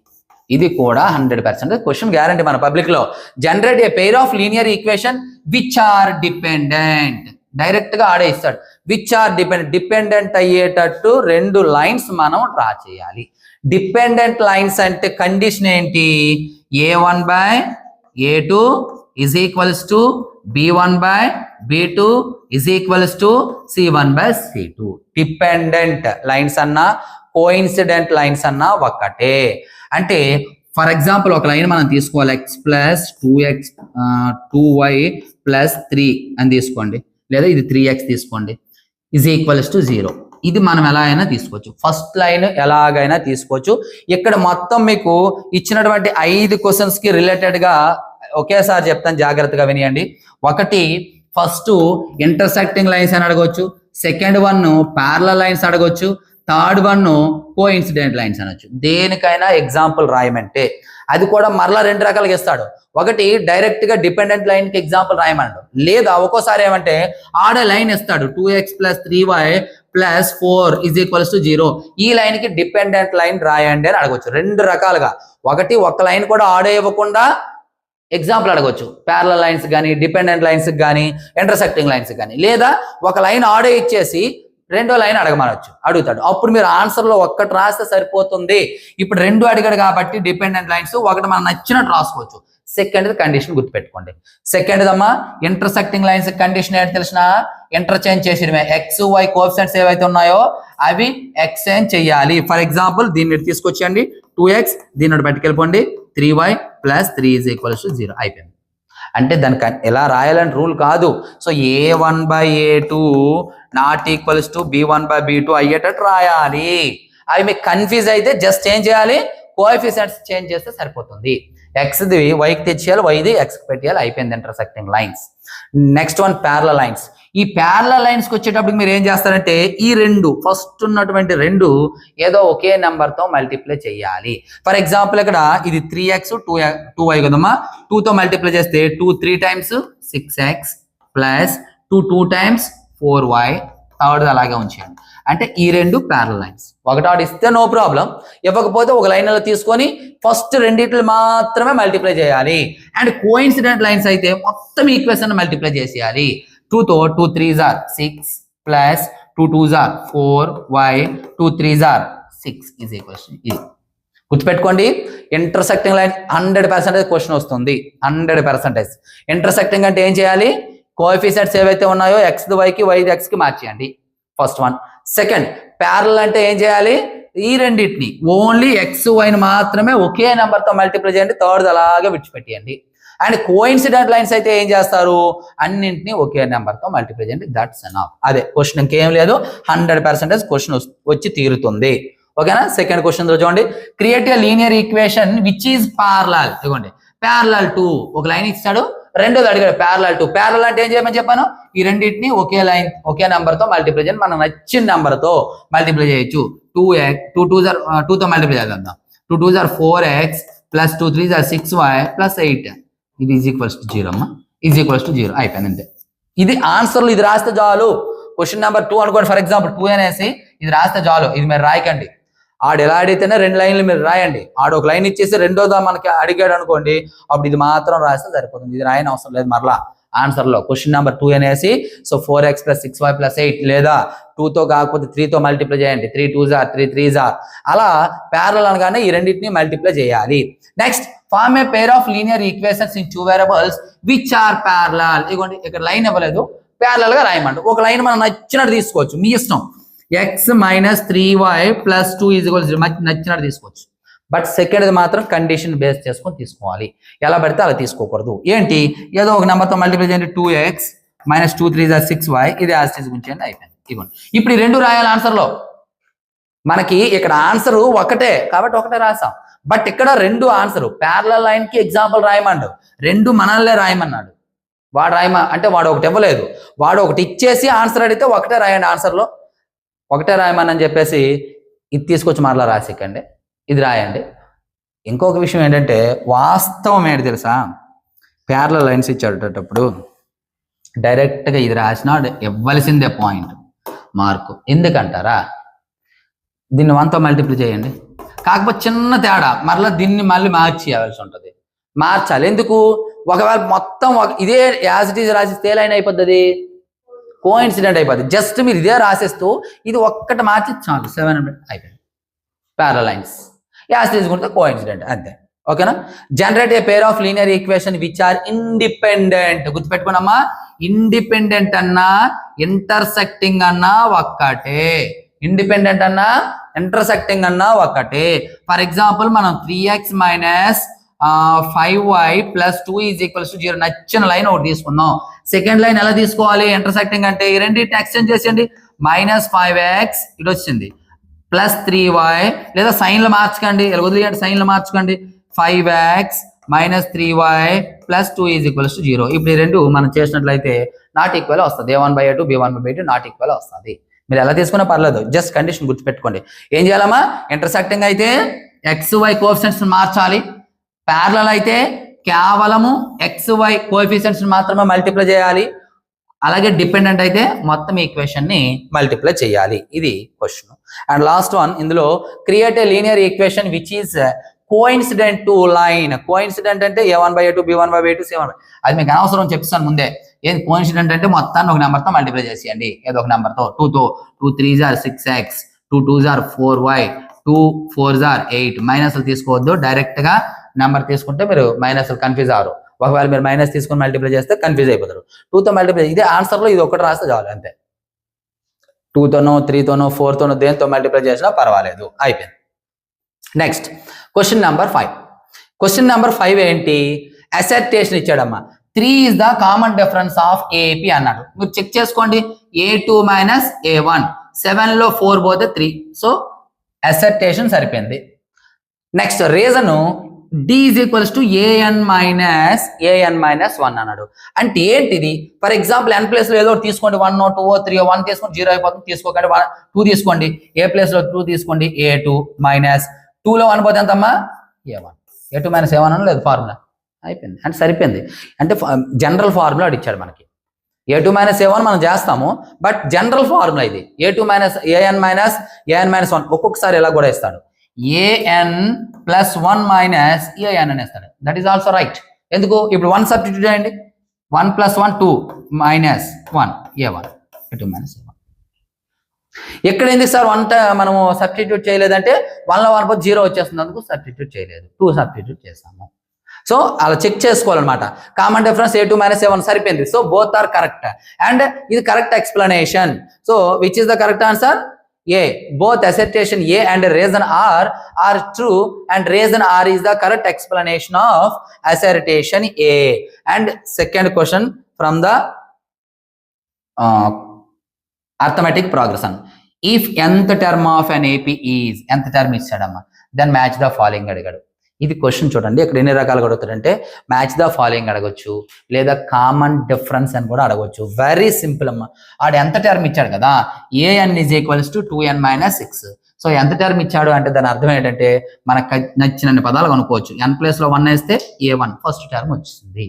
ఇది కూడా 100% క్వశ్చన్ గ్యారంటీ మన పబ్లిక్ లో. Generate a pair of linear equation which are dependent. Direct గా ఆడే ఇస్తాడు. విచ్ ఆర్ డిపెండెంట్ అయ్యేటట్టు 2 లైన్స్ మనం డ్రా చేయాలి. డిపెండెంట్ లైన్స్ అంటే కండిషన్ ఏంటి? a1/a2 = b1/b2 = c1/c2. Dependent lines అన్నా కోఇన్సిడెంట్ లైన్స్ అన్నా ఒక్కటే. అంటే ఫర్ ఎగ్జాంపుల్ ఒక లైన్ మనం తీసుకోవాలి. x + 2x 2y + 3 అని తీసుకోండి, లేదా ఇది 3x తీసుకోండి, = 0. ఇది మనం ఎలా అయినా తీసుకోవచ్చు. ఫస్ట్ లైన్ ఎలాగైనా తీసుకోవచ్చు. ఇక్కడ మొత్తం మీకు ఇచ్చినటువంటి 5 క్వశ్చన్స్ కి రిలేటెడ్ గా ఒకేసారి చెప్తాను, జాగ్రత్తగా వినియండి. ఒకటి, ఫస్ట్ ఇంటర్సెక్టింగ్ లైన్స్ అని అడగవచ్చు. సెకండ్ వన్ ప్యారలల్ లైన్స్ అడగవచ్చు. థర్డ్ వన్ కోఇన్సిడెంట్ లైన్స్ అనొచ్చు. దేనికైనా ఎగ్జాంపుల్ రాయమంటే అది కూడా మరలా రెండు రకాలుగా ఇస్తాడు. ఒకటి డైరెక్ట్ గా డిపెండెంట్ లైన్ కి ఎగ్జాంపుల్ రాయమన్నాడు, లేదా ఒక్కోసారి ఏమంటే ఆడే లైన్ ఇస్తాడు 2x + 3y + 4 = 0. ఈ లైన్ కి డిపెండెంట్ లైన్ రాయండి అని అడగవచ్చు. రెండు రకాలుగా, ఒకటి ఒక లైన్ కూడా ఆడే ఇవ్వకుండా ఎగ్జాంపుల్ అడగవచ్చు, ప్యారలల్ లైన్స్ కానీ డిపెండెంట్ లైన్స్ కానీ ఇంటర్సెక్టింగ్ లైన్స్ కానీ, లేదా ఒక లైన్ ఆడే ఇచ్చేసి రెండో లైన్ అడుగుతాడు. అప్పుడు మీరు ఆన్సర్లో ఒక్కటి రాస్తే సరిపోతుంది. ఇప్పుడు రెండు అడిగాడు కాబట్టి డిపెండెంట్ లైన్స్ ఒకటి మనం నచ్చినట్టు రాసుకోవచ్చు. సెకండ్ కండిషన్ గుర్తుపెట్టుకోండి. సెకండ్ అమ్మా ఇంటర్సెక్టింగ్ లైన్స్ కండిషన్ ఏంటి తెలిసిన, ఇంటర్చేంజ్ చేసేయడమే. ఎక్స్ వై కోఎఫిషియెంట్స్ ఏవైతే ఉన్నాయో అవి ఎక్స్చేంజ్ చేయాలి. ఫర్ ఎగ్జాంపుల్ దీన్ని తీసుకొచ్చేయండి, 2x దీన్ని పట్టుకెళ్ళిపోండి, 3y + 3 = 0 అయిపోయింది. అంటే దానికి ఎలా రాయాలని రూల్ కాదు. సో a1/a2 ≠ b1/b2 అయ్యేటట్టు రాయాలి. అవి మీకు కన్ఫ్యూజ్ అయితే జస్ట్ ఏం చేయాలి, కోఎఫిషియెంట్స్ చేంజ్ చేస్తే సరిపోతుంది. ఎక్స్ది వైకి తెచ్చేయాలి, వైది ఎక్స్కి పెట్టేయాలి, అయిపోయింది intersecting lines. Next one parallel lines. ఈ ప్యారలల్ లైన్స్కి వచ్చేటప్పుడు మీరు ఏం చేస్తారంటే ఈ రెండు ఫస్ట్ ఉన్నటువంటి రెండు ఏదో ఒకే నెంబర్తో మల్టిప్లై చేయాలి. ఫర్ ఎగ్జాంపుల్ ఇక్కడ ఇది 3x 2y కదమ్మా, 2తో మల్టిప్లై చేస్తే 2 3 times 6x + 2 2 times 4y, third అలాగే ఉంచేయండి. అంటే ఈ రెండు ప్యారలల్ లైన్స్. ఒకటి ఇస్తే నో ప్రాబ్లం, ఇవ్వకపోతే ఒక లైన్లో తీసుకొని ఫస్ట్ రెండిట్లు మాత్రమే మల్టిప్లై చేయాలి. అండ్ కోఇన్సిడెంట్ లైన్స్ అయితే మొత్తం ఈక్వేషన్ మల్టిప్లై చేసేయాలి. 2తో 2 3s are 6 + 2 2s are 4y 2 3s are 6 = ఇది. గుర్తుపెట్టుకోండి, ఇంటర్సెక్టింగ్ లైన్ 100% క్వశ్చన్ వస్తుంది. 100%. ఇంటర్సెక్టింగ్ అంటే ఏం చేయాలి, కోఎఫిషియెంట్స్ ఏవైతే ఉన్నాయో ఎక్స్ వైకి వైది ఎక్స్కి మార్చేయండి, ఫస్ట్ వన్. సెకండ్ ప్యారలల్ అంటే ఏం చేయాలి, ఈ రెండింటిని ఓన్లీ ఎక్స్ వైని మాత్రమే ఒకే నెంబర్తో మల్టిప్లై చేయండి, థర్డ్ అలాగే విడిచిపెట్టేయండి. అండ్ కోఇన్సిడెంట్ లైన్స్ అయితే ఏం చేస్తారు, అన్నింటినీ ఒకే నెంబర్తో మల్టిప్లై చేయండి, దట్స్ ఎనఫ్. అదే క్వశ్చన్, ఇంకేం లేదు, 100% క్వశ్చన్ వచ్చి తీరుతుంది. ఓకేనా. సెకండ్ క్వశ్చన్ చూడండి, create a linear equation which is parallel. ఇదిగోండి ప్యారలల్ టు ఒక లైన్ ఇస్తాడు, రెండోది అడిగాడు ప్యారలల్ టు. ప్యారలల్ అంటే ఏం చేయమని చెప్పాను, ఈ రెండింటిని ఒకే నెంబర్తో మల్టిప్లై చేయండి, మనం నచ్చిన నెంబర్తో మల్టిప్లై చేయొచ్చు. 2తో మల్టిప్లై చేద్దాం. 2 2s are 4x + 2 3s are 6y + 8 ఇది = 0 అమ్మా, = 0 అయిపోయింది అంతే. ఇది ఆన్సర్లు, ఇది రాస్తే చాలు. క్వశ్చన్ నెంబర్ 2 అనుకోండి, ఫర్ ఎగ్జాంపుల్ 2 అనేసి ఇది రాస్తే చాలు. ఇది మీరు రాయకండి, ఆడు ఎలా అడిగితేనే 2 లైన్లు మీరు రాయండి. ఆడు ఒక లైన్ ఇచ్చేసి రెండోదా మనకి అడిగాడు అనుకోండి, అప్పుడు ఇది మాత్రం రాస్తే సరిపోతుంది. ఇది రాయని అవసరం లేదు మరలా ఆన్సర్లో. క్వశ్చన్ నెంబర్ 2 అనేసి సో 4x + 6y + 8, లేదా 2తో కాకపోతే 3తో మల్టిప్లై చేయండి, 3 2s are 3 3s are, అలా ప్యారలల్ అనగానే ఈ రెండింటిని మల్టిప్లై చేయాలి. Next form a pair of linear equations in 2 variables which are parallel. ఇదిగోండి ఇక్కడ లైన్ ఇవ్వలేదు, ప్యారలల్ గా రాయమంట. ఒక లైన్ మనం నచ్చినట్టు తీసుకోవచ్చు, మీ ఇష్టం. x - 3y + 2 = 0 నచ్చినట్టు తీసుకోవచ్చు. బట్ సెకండ్ మాత్రం కండిషన్ బేస్ చేసుకొని తీసుకోవాలి, ఎలా పడితే అలా తీసుకోకూడదు. ఏంటి, ఏదో ఒక నెంబర్తో మల్టిప్లై చేయండి, 2x - 2 3s are 6y, ఇది యాస్టీస్ గురించి అయిపోయింది. ఇవ్వండి ఇప్పుడు ఈ రెండు రాయాలి ఆన్సర్లో. మనకి ఇక్కడ ఆన్సర్ ఒకటే కాబట్టి ఒకటే రాసాం, బట్ ఇక్కడ రెండు ఆన్సర్. ప్యారలల్ లైన్ కి ఎగ్జాంపుల్ రాయమన్నాడు, రెండు మనల్నే రాయమన్నాడు. వాడు అంటే వాడు ఒకటి ఇవ్వలేదు, వాడు ఒకటి ఇచ్చేసి ఆన్సర్ అడిగితే ఒకటే రాయండి, ఆన్సర్లో ఒకటే రాయమని చెప్పేసి ఇది తీసుకొచ్చి మరలా రాసికండి, ఇది రాయండి. ఇంకొక విషయం ఏంటంటే వాస్తవం ఏంటి తెలుసా, ప్యారలల్ లైన్స్ ఇచ్చేటప్పుడు డైరెక్ట్గా ఇది రాసినా ఇవ్వాల్సిందే పాయింట్ మార్కు. ఎందుకంటారా, దీన్ని 1తో మల్టిప్లై చేయండి, కాకపోతే చిన్న తేడా మరలా దీన్ని మళ్ళీ మార్చేయాల్సి ఉంటుంది. మార్చాలి ఎందుకు, ఒకవేళ మొత్తం ఇదే యాజ్ ఇట్ ఈజ్ రాసిస్తే లైన్ అయిపోతుంది, కోఇన్సిడెంట్ అయిపోతుంది. జస్ట్ మీరు ఇదే రాసేస్తూ ఇది ఒక్కటి మార్చి చాలు, 700 అయిపోయింది. ప్యారలల్ లైన్స్ యాజ్ తీసుకుంటే కోఇన్సిడెంట్ అంతే. ఓకేనా. Generate a pair of linear equation which are independent. గుర్తుపెట్టుకోనమ్మా, ఇండిపెండెంట్ అన్నా ఇంటర్సెక్టింగ్ అన్నా ఒక్కటే, ఇండిపెండెంట్ అన్నా ఇంటర్సెక్టింగ్ అన్నా ఒకటే. ఫర్ ఎగ్జాంపుల్ మనం 3x - 5y + 2 = 0 నచ్చిన లైన్ ఒకటి తీసుకుందాం. సెకండ్ లైన్ ఎలా తీసుకోవాలి, ఇంటర్సెక్టింగ్ అంటే ఈ రెండింటిని ఎక్స్టెండ్ చేసేయండి, -5x ఇటు వచ్చింది +3y, లేదా సైన్లు మార్చకండి, ఇలా వదిలేయండి, సైన్లు మార్చకండి. 5x - 3y + 2 = 0. ఇప్పుడు ఈ రెండు మనం చేసినట్లయితే నాట్ ఈక్వల్ వస్తుంది, a1/a2 b1/b2 నాట్ ఈక్వల్ వస్తుంది. మీరు ఎలా తీసుకున్నా పర్లేదు, జస్ట్ కండిషన్ గుర్తుపెట్టుకోండి. ఏం చేయాలమ్మా, ఇంటర్సెక్టింగ్ అయితే XY కోఎఫిషియెంట్స్ మార్చాలి, ప్యారలల్ అయితే కేవలము XY కోఎఫిషియెంట్స్ మాత్రమే మల్టిప్లై చేయాలి, అలాగే డిపెండెంట్ అయితే మొత్తం ఈక్వేషన్ ని మల్టిప్లై చేయాలి. ఇది క్వశ్చన్. అండ్ లాస్ట్ వన్, ఇందులో create a linear equation which is coincident to line. Coincident అంటే A1/A2 B1/A2 C1. అది మీకు అనవసరం చెప్తాను ముందే. ఏది కోఇన్సిడెంట్ అంటే మొత్తాన్ని ఒక నెంబర్తో మల్టిప్లై చేసేయండి, ఏదో ఒక నెంబర్తో. 2తో 2 3s are 6x, 2 2s are 4y, 2 4s are 8. మైనస్లు తీసుకోవద్దు, డైరెక్ట్ గా నెంబర్ తీసుకుంటే మీరు మైనస్లు కన్ఫ్యూజ్ అవ్వరు. ఒకవేళ మీరు మైనస్ తీసుకుని మల్టిప్లై చేస్తే కన్ఫ్యూజ్ అయిపోతారు. 2తో మల్టిప్లై, ఇదే ఆన్సర్ లో ఇది ఒకటి రాస్తే చాలు అంతే. 2తోనో 3తోనో 4తోనో దేంతో మల్టిప్లై చేసినా పర్వాలేదు, అయిపోయింది. Next question number 5. Question number 5 ఏంటి, అసర్టేషన్ ఇచ్చాడమ్మా. 3 is the common difference of AP అన్నాడు. మీరు చెక్ చేసుకోండి, A2 minus A1, 7 లో 4 పోతే 3, సో అసర్టేషన్ సరిపోయింది. Next reason D is equals to AN minus 1 అన్నాడు. అంటే ఏంటిది, ఫర్ ఎగ్జాంపుల్ n ప్లేస్ లో ఏదో తీసుకోండి, 1 2 3 1 తీసుకొని 0 అయిపోతుంది, తీసుకోకండి. 2 తీసుకోండి, A ప్లేస్ లో 2 తీసుకోండి, A2 మైనస్ 2 లో 1 పోతే ఎంతమ్మా, A1. A2 మైనస్ A1 అని లేదు ఫార్ములా, అయిపోయింది. అంటే సరిపోయింది. అంటే జనరల్ ఫార్ములా ఇచ్చాడు మనకి. A2 మైనస్ A1 మనం చేస్తాము, బట్ జనరల్ ఫార్ములా ఇది. A2 మైనస్ AN మైనస్ 1 ఒక్కొక్కసారి ఇలా కూడా ఇస్తాడు, AN ప్లస్ 1 మైనస్ AN అని ఇస్తాడు. That is also right. ఎందుకు, ఇప్పుడు 1 సబ్స్టిట్యూట్ చేయండి, 1 plus 1 2 minus 1 A1, A2 minus A1. ఎక్కడ ఎందుకు సార్ 1 మనము సబ్స్టిట్యూట్ చేయలేదంటే 1 లో 1 పోతే 0 వచ్చేస్తుంది, అందుకు సబ్స్టిట్యూట్ చేయలేదు, 2 సబ్స్టిట్యూట్ చేస్తాము. సో అలా చెక్ చేసుకోవాలన్నమాట. Common difference A2 minus A1 సరిపోయింది. So both are correct and ఇది correct explanation. So which is the correct answer, A. Both assertion A and reason R are true and reason R is the correct explanation of assertion A. And second question from the arithmetic progression. If nth term of an AP is, nth term ఇచ్చాడమ్మా, then match the following అడిగాడు. ఇది question చూడండి, ఇక్కడ ఎన్ని రకాలుగా అడుగుతాడంటే match the following అడగొచ్చు, లేదా common difference అని కూడా అడగొచ్చు. వెరీ సింపుల్ అమ్మా. ఆడు ఎంత టర్మ్ ఇచ్చాడు కదా, AN is equals to 2n minus 6. So ఎంత టర్మ్ ఇచ్చాడు అంటే దాని అర్థం ఏంటంటే మనకు నచ్చినన్ని పదాలు కనుక్కోవచ్చు. n ప్లేస్ లో 1 వేస్తే A1 ఫస్ట్ టర్మ్ వచ్చింది.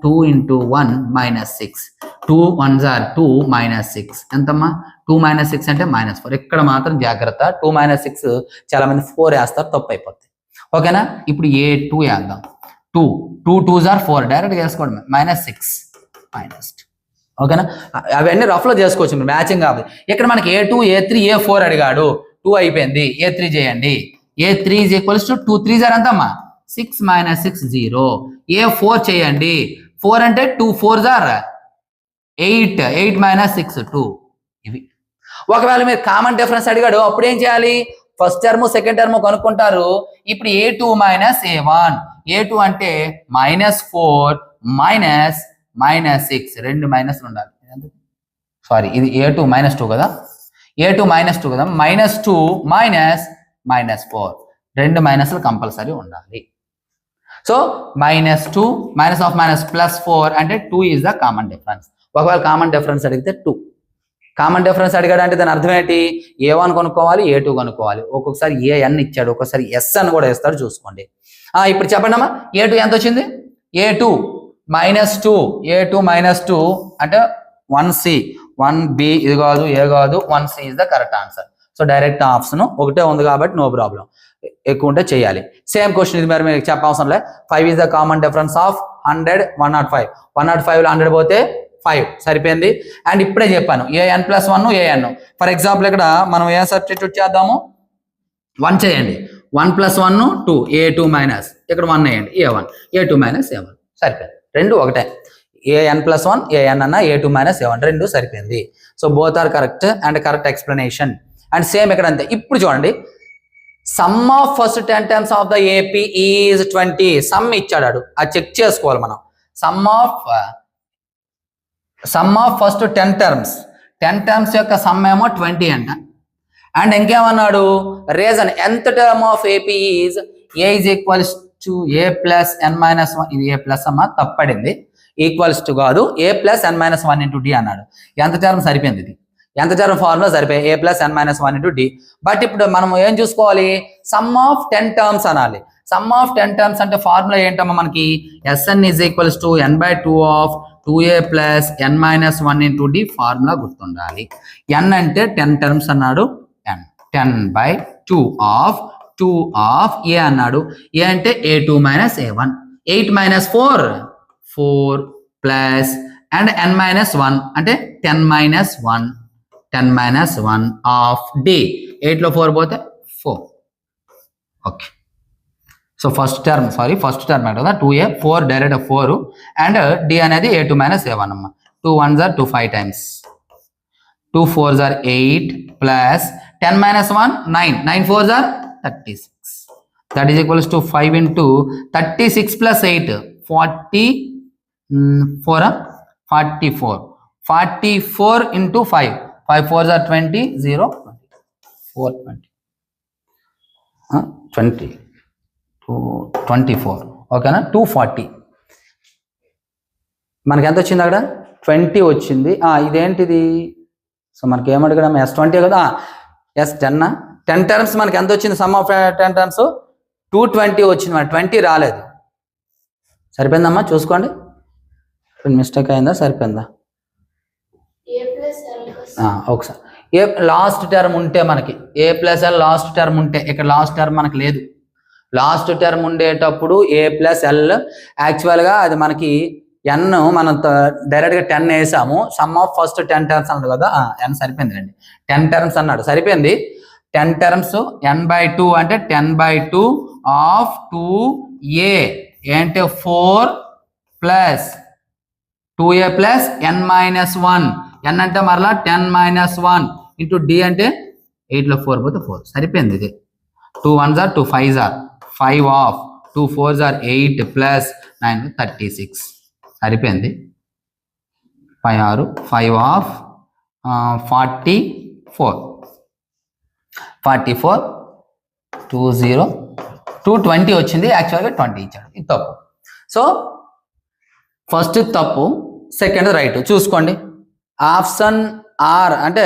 2 into 1 minus 6, 2 1s are 2 minus 6 ఎంతమ్మా, 2 minus 6 అంటే -4. ఇక్కడ మాత్రం జాగ్రత్త, 2 minus 6 చాలా మంది 4 వేస్తారు, తప్పు అయిపోతుంది. ఓకేనా, ఇప్పుడు A2 వేద్దాం. 2 2s are 4, డైరెక్ట్ చేసుకోండి, -6 -2. ఓకేనా, అవన్నీ రఫ్ లో చేసుకోవచ్చు మీరు, మ్యాచింగ్ కాదు. ఇక్కడ మనకి A2 A3 A4 అడిగాడు, 2 అయిపోయింది, A3 చేయండి. A3 is equals to 2 3s are ఎంతమ్మా, 6 minus 6 0. A4 చేయండి, 4 అంటే 2 4s are 8, 8 minus 6 2. ఇవి. ఒకవేళ మీరు కామన్ డిఫరెన్స్ అడిగాడు, అప్పుడు ఏం చేయాలి, ఫస్ట్ టర్మ్ సెకండ్ టర్మ్ కనుక్కుంటారు. ఇప్పుడు A2 మైనస్ A1, A2 అంటే -4 -6, రెండు మైనస్లు ఉండాలి. సారీ, ఇది A2 -2 కదా, A2 -2 కదా, -2 -4, రెండు మైనస్లు కంపల్సరీ ఉండాలి. సో -2 -4 అంటే 2 ఈజ్ ద కామన్ డిఫరెన్స్. ఒకవేళ కామన్ డిఫరెన్స్ అడిగితే 2. కామన్ డిఫరెన్స్ అడిగాడు అంటే దాని అర్థం ఏంటి, A1 కొనుక్కోవాలి, A2 కొనుక్కోవాలి. ఒక్కొక్కసారి AN ఇచ్చాడు, ఒక్కొక్కసారి SN కూడా ఇస్తాడు, చూసుకోండి. ఇప్పుడు చెప్పండి అమ్మా, A2 ఎంత వచ్చింది, A2 -2, A2 -2 అంటే 1C 1B, ఇది కాదు A కాదు, 1C is the correct answer. So direct option ఒకటే ఉంది కాబట్టి నో ప్రాబ్లం, ఎక్కువ ఉంటే చేయాలి. సేమ్ క్వశ్చన్ ఇది, మరి మీకు చెప్పవసరం లే. 5 is the common difference of 100 105. 105 లో 100 పోతే 5 సరిపోయింది. అండ్ ఇప్పుడే చెప్పాను AN plus 1 AN. For example ఇక్కడ మనం ఏ సబ్స్టిట్యూట్ చేద్దాము, 1 చేయండి, 1 ప్లస్ 1 2, A2 మైనస్ ఇక్కడ 1 వేయండి, A1, A2 మైనస్ A1 సరిపోయింది. రెండు ఒకటే, AN ప్లస్ 1 AN అన్న A2 మైనస్ A1 రెండు సరిపోయింది. So both are correct and correct explanation. And same ఇక్కడ అంతే. ఇప్పుడు చూడండి, sum of first 10 terms of the AP is 20. Sum ఇచ్చాడు, అది చెక్ చేసుకోవాలి మనం. సమ్ ఆఫ్ ఫస్ట్ 10 టర్మ్స్ యొక్క సమ్ ఏమో 20 అంట. అండ్ ఇంకేమన్నాడు, reason nth term of AP is A is equals to A plus n minus 1. ఇది A ప్లస్ అమ్మా, తప్పడింది, ఈక్వల్స్ టు కాదు, A plus n minus 1 into D అన్నాడు. ఎంత టర్మ్ సరిపోయింది ఇది. ఎంత టర్మ్ ఫార్ములా సరిపోయి a plus n minus 1 into d. But ఇప్పుడు మనం ఏం చూసుకోవాలి, సమ్ ఆఫ్ 10 టర్మ్స్ అనాలి. సమ్ ఆఫ్ 10 టర్మ్స్ అంటే ఫార్ములా ఏంటమ్మా మనకి, Sn is equals to n/2 of 2a plus n minus 1 into d formula గుర్తుండాలి. n అంటే 10 టర్మ్స్ అన్నాడు, n 10/2 ఆఫ్ 2 ఆఫ్ a అన్నాడు. a అంటే a2 minus a1, 8 minus 4 4 plus and n minus 1 అంటే 10 minus 1 10 minus 1 of D. 8లో 4 పోతే 4. Okay, so first term కదా 2a 4 direct 4 and D అనేది a2 minus a1 అమ్మ. 2 1s are 2 5 times, 2 4s are 8 plus 10 minus 1 9 9 4s are 36. That is equals to 5 into 36 plus 8 44 44 into 5 5 4s are 20 0 4 20 24. ఓకేనా, 240 మనకి ఎంత వచ్చింది అక్కడ 20 వచ్చింది. ఇదేంటిది, సో మనకి ఏమడిగాము S20 కదా, S10 టర్మ్స్ మనకి ఎంత వచ్చింది, సమ్ ఆఫ్ 10 టర్మ్స్ 220 వచ్చింది, మన 20 రాలేదు. సరిపోయిందమ్మా చూసుకోండి, మిస్టేక్ అయిందా సరిపోయిందా. ఒకసారి ఏ లాస్ట్ టర్మ్ ఉంటే మనకి a plus L last term ఉంటే, ఇక్కడ లాస్ట్ టర్మ్ మనకి లేదు. లాస్ట్ టర్మ్ ఉండేటప్పుడు a ప్లస్ ఎల్ యాక్చువల్గా అది మనకి n మనం డైరెక్ట్గా 10 వేసాము. సమ్ ఆఫ్ ఫస్ట్ 10 టర్మ్స్ అన్నాడు కదా, n సరిపోయింది అండి, 10 టర్మ్స్ అన్నాడు సరిపోయింది. 10 టర్మ్స్ n/2 అంటే 10/2 ఆఫ్ 2a అంటే 4 plus 2a plus n minus 1, n అంటే మరలా 10 మైనస్ 1 ఇంటూ డి అంటే 8లో 4 పోతే 4 సరిపోయింది. ఇది 2 1s are 2 5s are 5 of 2 4s are 8 plus 9 36 సరిపోయింది. 5 ఆఫ్ 44 220 వచ్చింది, యాక్చువల్గా 20 ఇచ్చాడు. ఇది తప్పు. సో ఫస్ట్ తప్పు, సెకండ్ రైట్. చూసుకోండి, ఆప్షన్ ఆర్ అంటే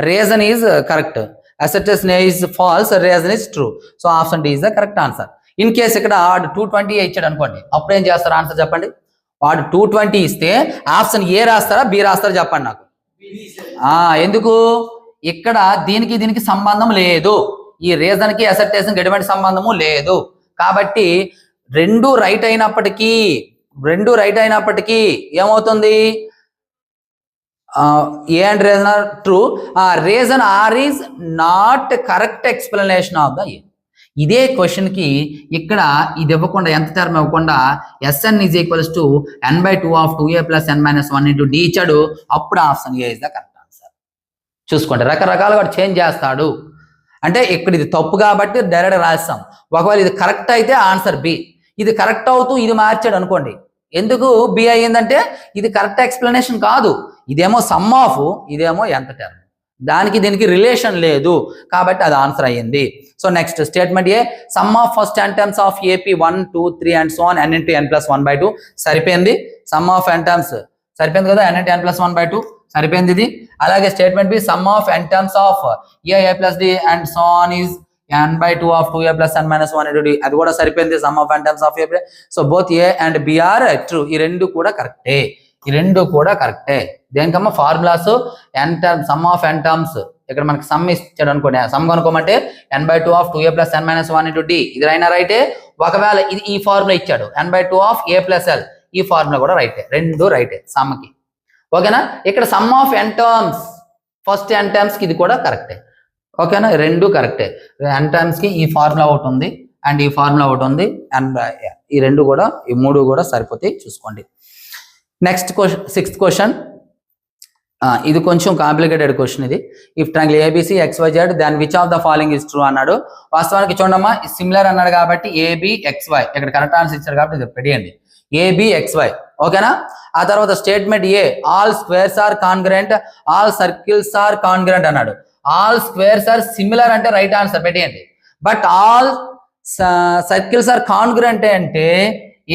reason is correct, acceptance is false, reason is true. So option d is the correct answer. In case ఇక్కడ వాడు 220 ఇచ్చాడు అనుకోండి, అప్పుడు ఏం చేస్తారు ఆన్సర్ చెప్పండి. వాడు 220 ఇస్తే ఆప్షన్ ఏ రాస్తారా బి రాస్తారా చెప్పండి నాకు. ఎందుకు, ఇక్కడ దీనికి సంబంధం లేదు, ఈ రీజన్ కి అసెప్టెన్స్ ఎటువంటి సంబంధము లేదు. కాబట్టి రెండు రైట్ అయినప్పటికీ ఏమవుతుంది, A and reason are true, reason R is not correct explanation of the A. ఇదే క్వశ్చన్ కి ఇక్కడ ఇది ఇవ్వకుండా, ఎంత టర్మ్ ఇవ్వకుండా Sn is equals to n/2 of 2a plus n minus 1 into D ఇచ్చాడు, అప్పుడు option A is the correct answer. చూసుకోండి, రకరకాలుగా చేంజ్ చేస్తాడు. అంటే ఇక్కడ ఇది తప్పు కాబట్టి డైరెక్ట్ రాస్తాం. ఒకవేళ ఇది కరెక్ట్ అయితే ఆన్సర్ బి, ఇది కరెక్ట్ అవుతూ ఇది మార్చాడు అనుకోండి, ఎందుకు బి అయ్యిందంటే ఇది కరెక్ట్ ఎక్స్ప్లెనేషన్ కాదు, ఇదేమో సమ్ ఆఫ్, ఇదేమో ఎంత టర్మ్, దీనికి రిలేషన్ లేదు కాబట్టి అది ఆన్సర్ అయ్యింది. So next statement A, some of first 10 terms of AP 1 2 3 and so on n into n plus 1/2 సరిపోయింది. సమ్ ఆఫ్ n టర్మ్స్ సరిపోయింది కదా, n into n plus 1/2 సరిపోయింది ఇది. అలాగే statement B, sum of n terms of a plus d and so on is n/2 of 2a plus n minus 1 into d, అది కూడా సరిపోయింది. Sum of n terms of a, so both a and b are true. ఈ రెండు కూడా కరెక్టే. దేనికమ్మా formulas n term, sum of n terms, ఇక్కడ మనకి సమ్ ఇచ్చాడు అనుకోండి, సమ్ కనుక్కోమంటే n/2 of 2a plus n minus 1 into d, ఇది అయినా రైటే. ఒకవేళ ఇది ఈ ఫార్ములా ఇచ్చాడు n/2 of a plus l, ఈ ఫార్ములా కూడా రైటే, రెండు రైటే సమ్కి. ఓకేనా, ఇక్కడ some of n terms first n terms కి ఇది కూడా కరెక్టే. ఓకేనా, రెండు కరెక్టే. n టర్మ్స్ కి ఈ ఫార్ములా ఒకటి ఉంది అండ్ ఈ ఫార్ములా ఒకటి ఉంది, అండ్ ఈ రెండు కూడా, ఈ మూడు కూడా సరిపోతాయి. చూసుకోండి. Next question, 6th question. ఇది కొంచెం కాంప్లికేటెడ్ క్వశ్చన్ ఇది. If triangle ABC XYZ then which of the following is true అన్నాడు. వాస్తవానికి చూడమ్మా, సిమిలర్ అన్నాడు కాబట్టి ABXY, ఇక్కడ కరెక్ట్ ఆన్సర్ ఇచ్చారు కాబట్టి ఇది పెట్టేయండి, ABXY. ఓకేనా, ఆ తర్వాత statement A, all squares are congruent, all circles are congruent అన్నాడు. ఆల్ స్క్వేర్స్ ఆర్ సిమిలర్ అంటే రైట్ ఆన్సర్ పెట్టేయండి. But all circles are congruent అంటే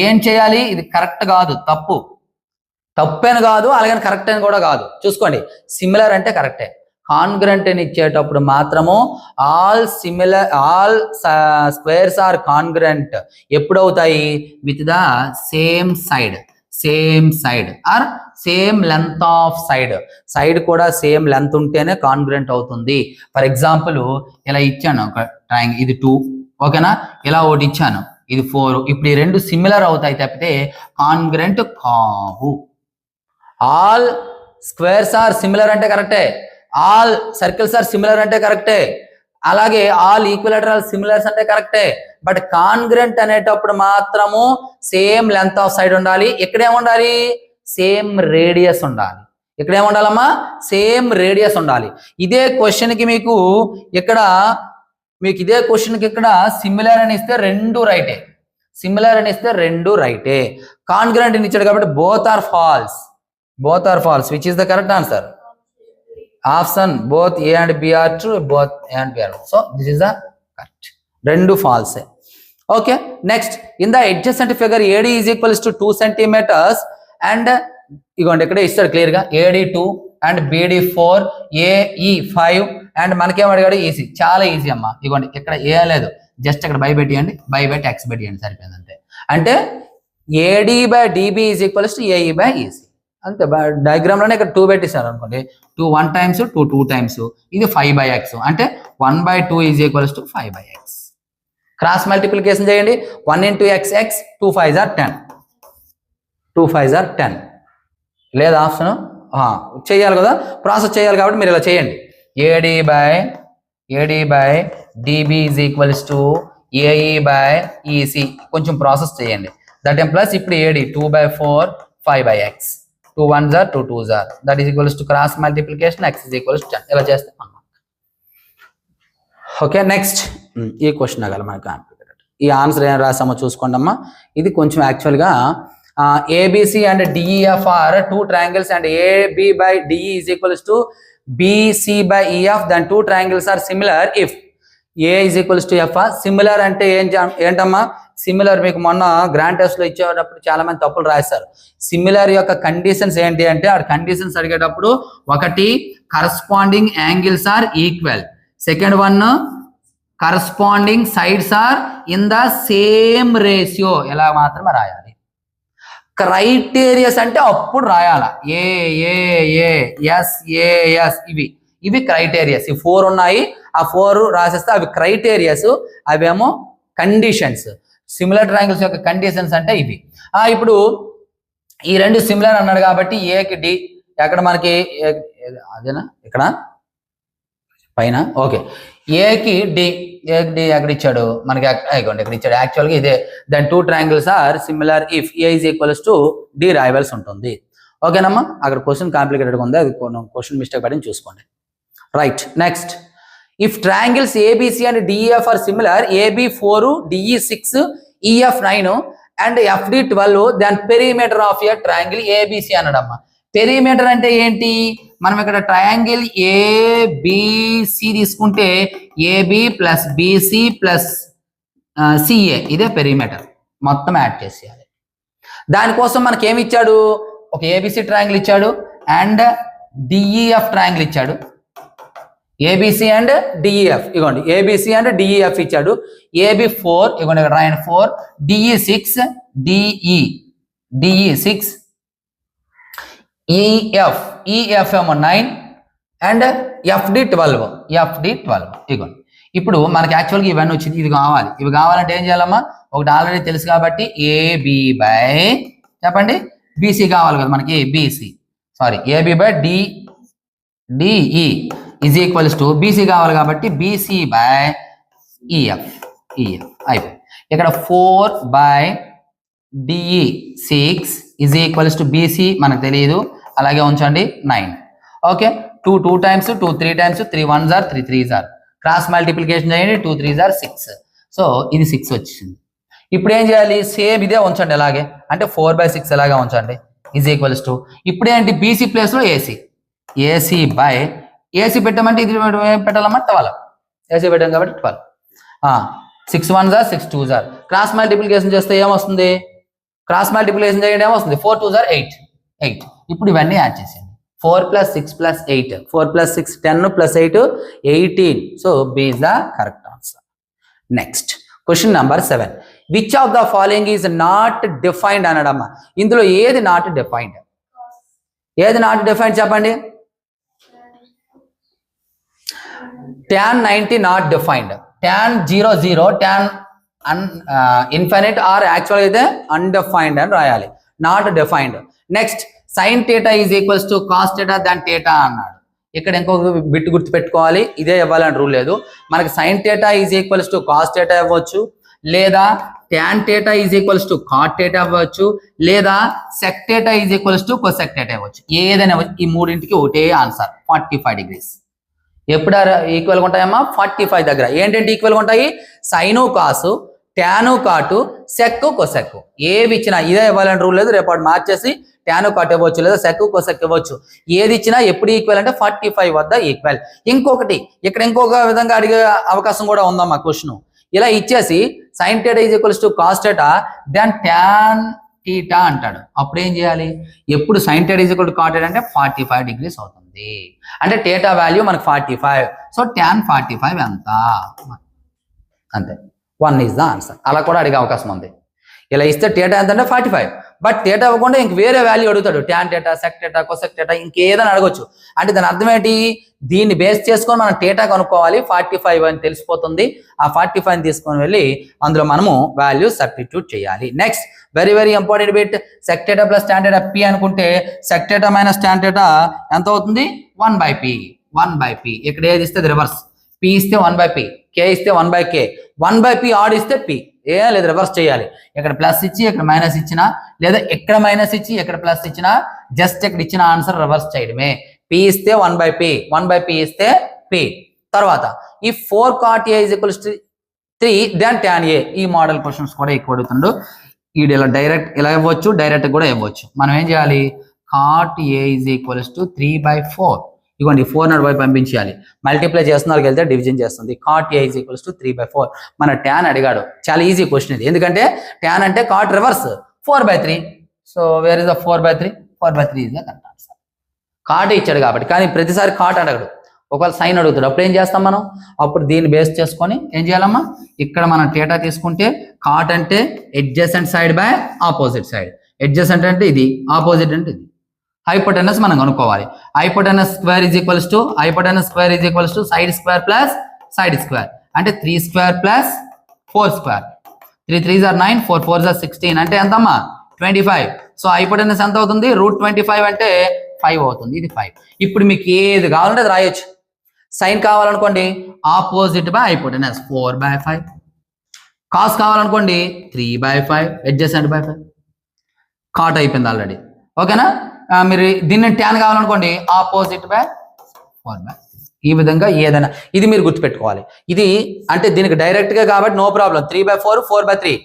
ఏం చేయాలి, ఇది కరెక్ట్ కాదు, తప్పని కాదు, అలాగని కరెక్ట్ అని కూడా కాదు. చూసుకోండి, సిమిలర్ అంటే కరెక్టే, కాన్గ్రెంట్ అని ఇచ్చేటప్పుడు మాత్రము ఆల్ స్క్వేర్స్ ఆర్ కాన్గ్రెంట్ ఎప్పుడు అవుతాయి? With the same side are same length of side కూడా సేమ్ లెంత్ ఉంటేనే కాన్గ్రెంట్ అవుతుంది. ఫర్ ఎగ్జాంపుల్ ఇలా ఇచ్చాను ఒక ట్రయాంగిల్, ఇది 2, ఓకేనా? ఇలా ఒకటి ఇచ్చాను, ఇది 4. ఇప్పుడు ఈ రెండు సిమిలర్ అవుతాయి తప్పితే కాన్గ్రెంట్ కావు. ఆల్ స్క్వేర్స్ ఆర్ సిమిలర్ అంటే కరెక్టే, ఆల్ సర్కిల్స్ ఆర్ సిమిలర్ అంటే కరెక్టే, అలాగే ఆల్ ఈక్విలేటరల్ సిమిలర్స్ అంటే కరెక్టే. బట్ కాన్గ్రెంట్ అనేటప్పుడు మాత్రము సేమ్ లెంత్ ఆఫ్ సైడ్ ఉండాలి. ఇక్కడేముండాలి? సేమ్ రేడియస్ ఉండాలి. ఇక్కడేముండాలమ్మా? సేమ్ రేడియస్ ఉండాలి. ఇదే క్వశ్చన్కి మీకు ఇక్కడ సిమిలర్ అని ఇస్తే రెండు రైటే, కాన్గ్రెంట్ అని ఇచ్చాడు కాబట్టి both are false. Which is the correct answer? Option both A and B are true, both A and B are true. So this is the correct. Rendu false. Okay, next in the adjacent figure AD is equals to 2 centimeters and igonde ikkade istaru clear ga AD 2 and BD 4 AE 5 and manake em adigadu easy, chaala easy amma. igonde ikkada A ledu, just ikkada by pettiyandi, by x pettiyandi saripindi ante. Ante AD by DB is equals to AE by EC అంతే. Diagram లోనే ఇక్కడ 2 పెట్టేశారు అనుకోండి, 2 1 times 2 2 times, ఇది 5/x అంటే 1/2 is equals to 5/x. Cross multiplication చేయండి, 1 into x 2 5s are 10, 2 5s are 10. లేదా option చేయాలి కదా, ప్రాసెస్ చేయాలి కాబట్టి మీరు ఇలా చేయండి. AD by DB is equals to AE by EC. కొంచెం ప్రాసెస్ చేయండి. దట్ ఏం ప్లస్ ఇప్పుడు AD 2/4 5/x, 2 1s are 2 2s are, that is equals to cross multiplication x is equals to 10. ఇలా చేస్తే అన్నమాట. ఓకే, నెక్స్ట్ ఈ క్వశ్చన్ అగల మనకు ఈ ఆన్సర్ ఏం రాసామో చూసుకోండి అమ్మా. ఇది కొంచెం యాక్చువల్గా ABC and DEF are 2 triangles and AB by DE is equals to BC by EF, then 2 triangles are similar if A is equals to F. Similar అంటే ఏంటమ్మా? సిమిలర్ మీకు మొన్న గ్రాండ్ టెస్ట్ లో ఇచ్చేటప్పుడు చాలా మంది తప్పులు రాశారు. సిమిలర్ యొక్క కండిషన్స్ ఏంటి అంటే, ఆ కండిషన్స్ అడిగేటప్పుడు ఒకటి corresponding angles are equal, second one corresponding sides are in the same ratio, ఇలా మాత్రమే రాయాలి. క్రైటీరియస్ అంటే అప్పుడు రాయాల ఎస్ ఇవి క్రైటీరియస్. ఈ 4 ఉన్నాయి, ఆ 4 రాసేస్తే అవి క్రైటీరియస్, అవేమో కండిషన్స్. సిమిలర్ ట్రయాంగిల్స్ యొక్క కండిషన్స్ అంటే ఇవి. ఇప్పుడు ఈ రెండు సిమిలర్ అన్నాడు కాబట్టి ఏకి డి ఎక్కడ మనకి అదేనా ఇక్కడ పైన, ఓకే. ఏకి డి ఎక్కడ ఇచ్చాడు మనకి? ఇక్కడ ఇచ్చాడు. యాక్చువల్గా ఇదే. Then 2 triangles are similar if A is equals to D రాయవలసి ఉంటుంది. ఓకేనమ్మా, అక్కడ క్వశ్చన్ కాంప్లికేటెడ్గా ఉంది, అది క్వశ్చన్ మిస్టేక్ పడింది చూసుకోండి. Right, next if triangles ABC and DEF are similar, AB 4 DE 6 EF 9 and FD 12, then perimeter of a triangle ABC అన్నాడమ్మా. Perimeter అంటే ఏంటి? మనం ఇక్కడ ట్రయాంగిల్ ABC తీసుకుంటే AB plus BC plus CA, ఇదే పెరిమీటర్, మొత్తం యాడ్ చేసేయాలి. దానికోసం మనకి ఏమి ఇచ్చాడు? ఒక ABC ట్రయాంగిల్ ఇచ్చాడు అండ్ DEF ట్రయాంగిల్ ఇచ్చాడు. ABC అండ్ DEF, ఇగోండి ABC అండ్ DEF ఇచ్చాడు. AB 4, ఇగోండి ఇక్కడ రాయండి 4, DE 6 EF ఏమో 9 అండ్ FD 12 ఇగోండి. ఇప్పుడు మనకి యాక్చువల్గా ఇవన్నీ వచ్చింది, ఇవి కావాలంటే ఏం చేయాలమ్మా? ఒకటి ఆల్రెడీ తెలుసు కాబట్టి AB బై చెప్పండి BC కావాలి కదా మనకి, AB by DE is equals to BC కావాలి కాబట్టి BC by EF అయిపోయింది. ఇక్కడ 4 by DE 6 is equals to BC మనకు తెలియదు, అలాగే ఉంచండి 9. Okay, 2 times 2 3 times 3 1s are 3 3s are, cross multiplication చేయండి, 2 3s are 6. సో ఇది 6 వచ్చింది. ఇప్పుడు ఏం చేయాలి? సేమ్ ఇదే ఉంచండి అలాగే, అంటే 4/6 ఎలాగా ఉంచండి is equals to, ఇప్పుడు ఏంటి? BC ప్లేస్ లో AC by AC పెట్టామంటే ఇది పెట్టాలమ్మా 12, AC పెట్టాం కాబట్టి 12. 6 1s are 6 2s are, cross multiplication చేస్తే ఏమొస్తుంది? క్రాస్ మల్టిప్లికేషన్ చేయండి ఏమొస్తుంది? 4 2s are 8. ఇప్పుడు ఇవన్నీ యాడ్ చేసేయండి. 4 plus 6 plus 8. 4 plus 6, 10 plus 8, 18. So B is the correct answer. Next, question number 7. Which of the following is not defined అనడమ్మా? ఇందులో ఏది not defined? ఏది not defined చెప్పండి? tan 90 not defined. tan 00, tan infinite or actually అయితే undefined అని రాయాలి. Not defined. Next, sin theta is equals to cos theta than theta అన్నాడు. ఇక్కడ ఇంకొక బిట్ గుర్తు పెట్టుకోవాలి, ఇదే ఇవ్వాలని రూల్ లేదు. మనకి sin theta is equals to cos theta ఇవ్వచ్చు, లేదా tan theta is equals to cot theta ఇవ్వచ్చు, లేదా sec theta is equals to cosec theta ఇవ్వచ్చు. ఏదైనా ఈ మూడింటికి ఒకటే ఆన్సర్ 45 degrees. ఎప్పుడు ఈక్వల్గా ఉంటాయమ్మా? 45 దగ్గర. ఏంటంటే ఈక్వల్గా ఉంటాయి? సైను కాసు, ట్యాను కాటు, సెక్కు కొసెక్కు. ఏవి ఇచ్చినా ఇదే ఇవ్వాలని రూల్ లేదు. రేపు మార్చేసి ట్యాను కాటు ఇవ్వచ్చు, లేదా సెక్కు కొసెక్కు ఇవ్వచ్చు. ఏది ఇచ్చినా ఎప్పుడు ఈక్వల్ అంటే 45 వద్ద ఈక్వల్. ఇంకొకటి ఇక్కడ ఇంకొక విధంగా అడిగే అవకాశం కూడా ఉందమ్మా క్వశ్చన్. ఇలా ఇచ్చేసి sine theta is equals to cos theta then tan theta అంటాడు. అప్పుడు ఏం చేయాలి? ఎప్పుడు sine theta is equal to cot theta అంటే 45 degrees అవుతుంది. అంటే థీటా వాల్యూ మనకు 45. సో ట్యాన్ 45 ఎంత? అంతే. 1 ఈజ్ ద ఆన్సర్. అలా కూడా అడిగే అవకాశం ఉంది. ఇలా ఇస్తే థీటా ఎంత అంటే 45. బట్ థీటా ఇవ్వకుండా ఇంక వేరే వాల్యూ అడుగుతాడు. Tan theta, sec theta, cosec theta, ఇంకేదైనా అడగొచ్చు. అంటే దాని అర్థం ఏంటి? దీన్ని బేస్ చేసుకొని మనం థీటా కనుక్కోవాలి. 45 అని తెలిసిపోతుంది. ఆ 45 తీసుకొని వెళ్ళి అందులో మనము వాల్యూ సబ్స్టిట్యూట్ చేయాలి. Next, very very important bit. Sec theta plus tan theta p అనుకుంటే sec theta minus tan theta ఎంత అవుతుంది? 1/p. 1/p. ఇక్కడ ఏది ఇస్తే రివర్స్. పి ఇస్తే 1/p, కే ఇస్తే 1/k, 1/p ఆడ్ ఇస్తే పి. ఏం లేదు, రివర్స్ చేయాలి. ఇక్కడ ప్లస్ ఇచ్చి ఇక్కడ మైనస్ ఇచ్చినా, లేదా ఇక్కడ మైనస్ ఇచ్చి ఇక్కడ ప్లస్ ఇచ్చినా, జస్ట్ ఇక్కడ ఇచ్చిన ఆన్సర్ రివర్స్ చేయడమే. పి ఇస్తే 1/p, 1/p ఇస్తే పి. తర్వాత ఈ 4 cot a is equals to 3 then tan a. ఈ మోడల్ క్వశ్చన్స్ కూడా ఎక్కువ అడుగుతుండు. ఇది ఇలా డైరెక్ట్ ఇలా ఇవ్వచ్చు, డైరెక్ట్ కూడా ఇవ్వచ్చు. మనం ఏం చేయాలి? cot a is equals to 3/4. ఇదిగోండి 4 నాడు వైపు పంపించాలి. మల్టిప్లై చేస్తున్న వాళ్ళకి వెళ్తే డివిజన్ చేస్తుంది. cot a is equals to 3/4. మన tan అడిగాడు. చాలా ఈజీ క్వశ్చన్ ఇది. ఎందుకంటే tan అంటే cot reverse 4/3. So where is the 4/3? 4/3 is the correct answer. cot ఇచ్చాడు కాబట్టి. కానీ ప్రతిసారి cot అడగడు, ఒకవేళ సైన్ అడుగుతాడు. అప్పుడు ఏం చేస్తాం మనం? అప్పుడు దీన్ని బేస్ చేసుకొని ఏం చేయాలమ్మా? ఇక్కడ మనం థీటా తీసుకుంటే cot అంటే adjacent side by opposite side. Adjacent అంటే ఇది, ఆపోజిట్ అంటే ఇది. హైపోటెనస్ మనం కనుక్కోవాలి. Hypotenuse square is equals to side square plus side square. అంటే 3 square plus 4 square. 3 3s are 9, 4 4s are 16. అంటే ఎంతమ్మా? 25. సో హైపోటెనస్ ఎంత అవుతుంది? √25 అంటే 5 అవుతుంది. ఇది 5. ఇప్పుడు మీకు ఏది కావాలంటే అది రాయొచ్చు. సైన్ కావాలనుకోండి ఆపోజిట్ బై హైపోటెనస్ 4/5. కాస్ కావాలనుకోండి 3/5, అడ్జసెంట్ బై 5. కాట్ అయిపోయింది ఆల్రెడీ. ఓకేనా? మీరు దీన్ని ట్యాన్ కావాలనుకోండి ఆపోజిట్ బై 4/3. ఈ విధంగా ఏదైనా ఇది మీరు గుర్తుపెట్టుకోవాలి. ఇది అంటే దీనికి డైరెక్ట్ గా కాబట్టి నో ప్రాబ్లం. 3/4, 4/3.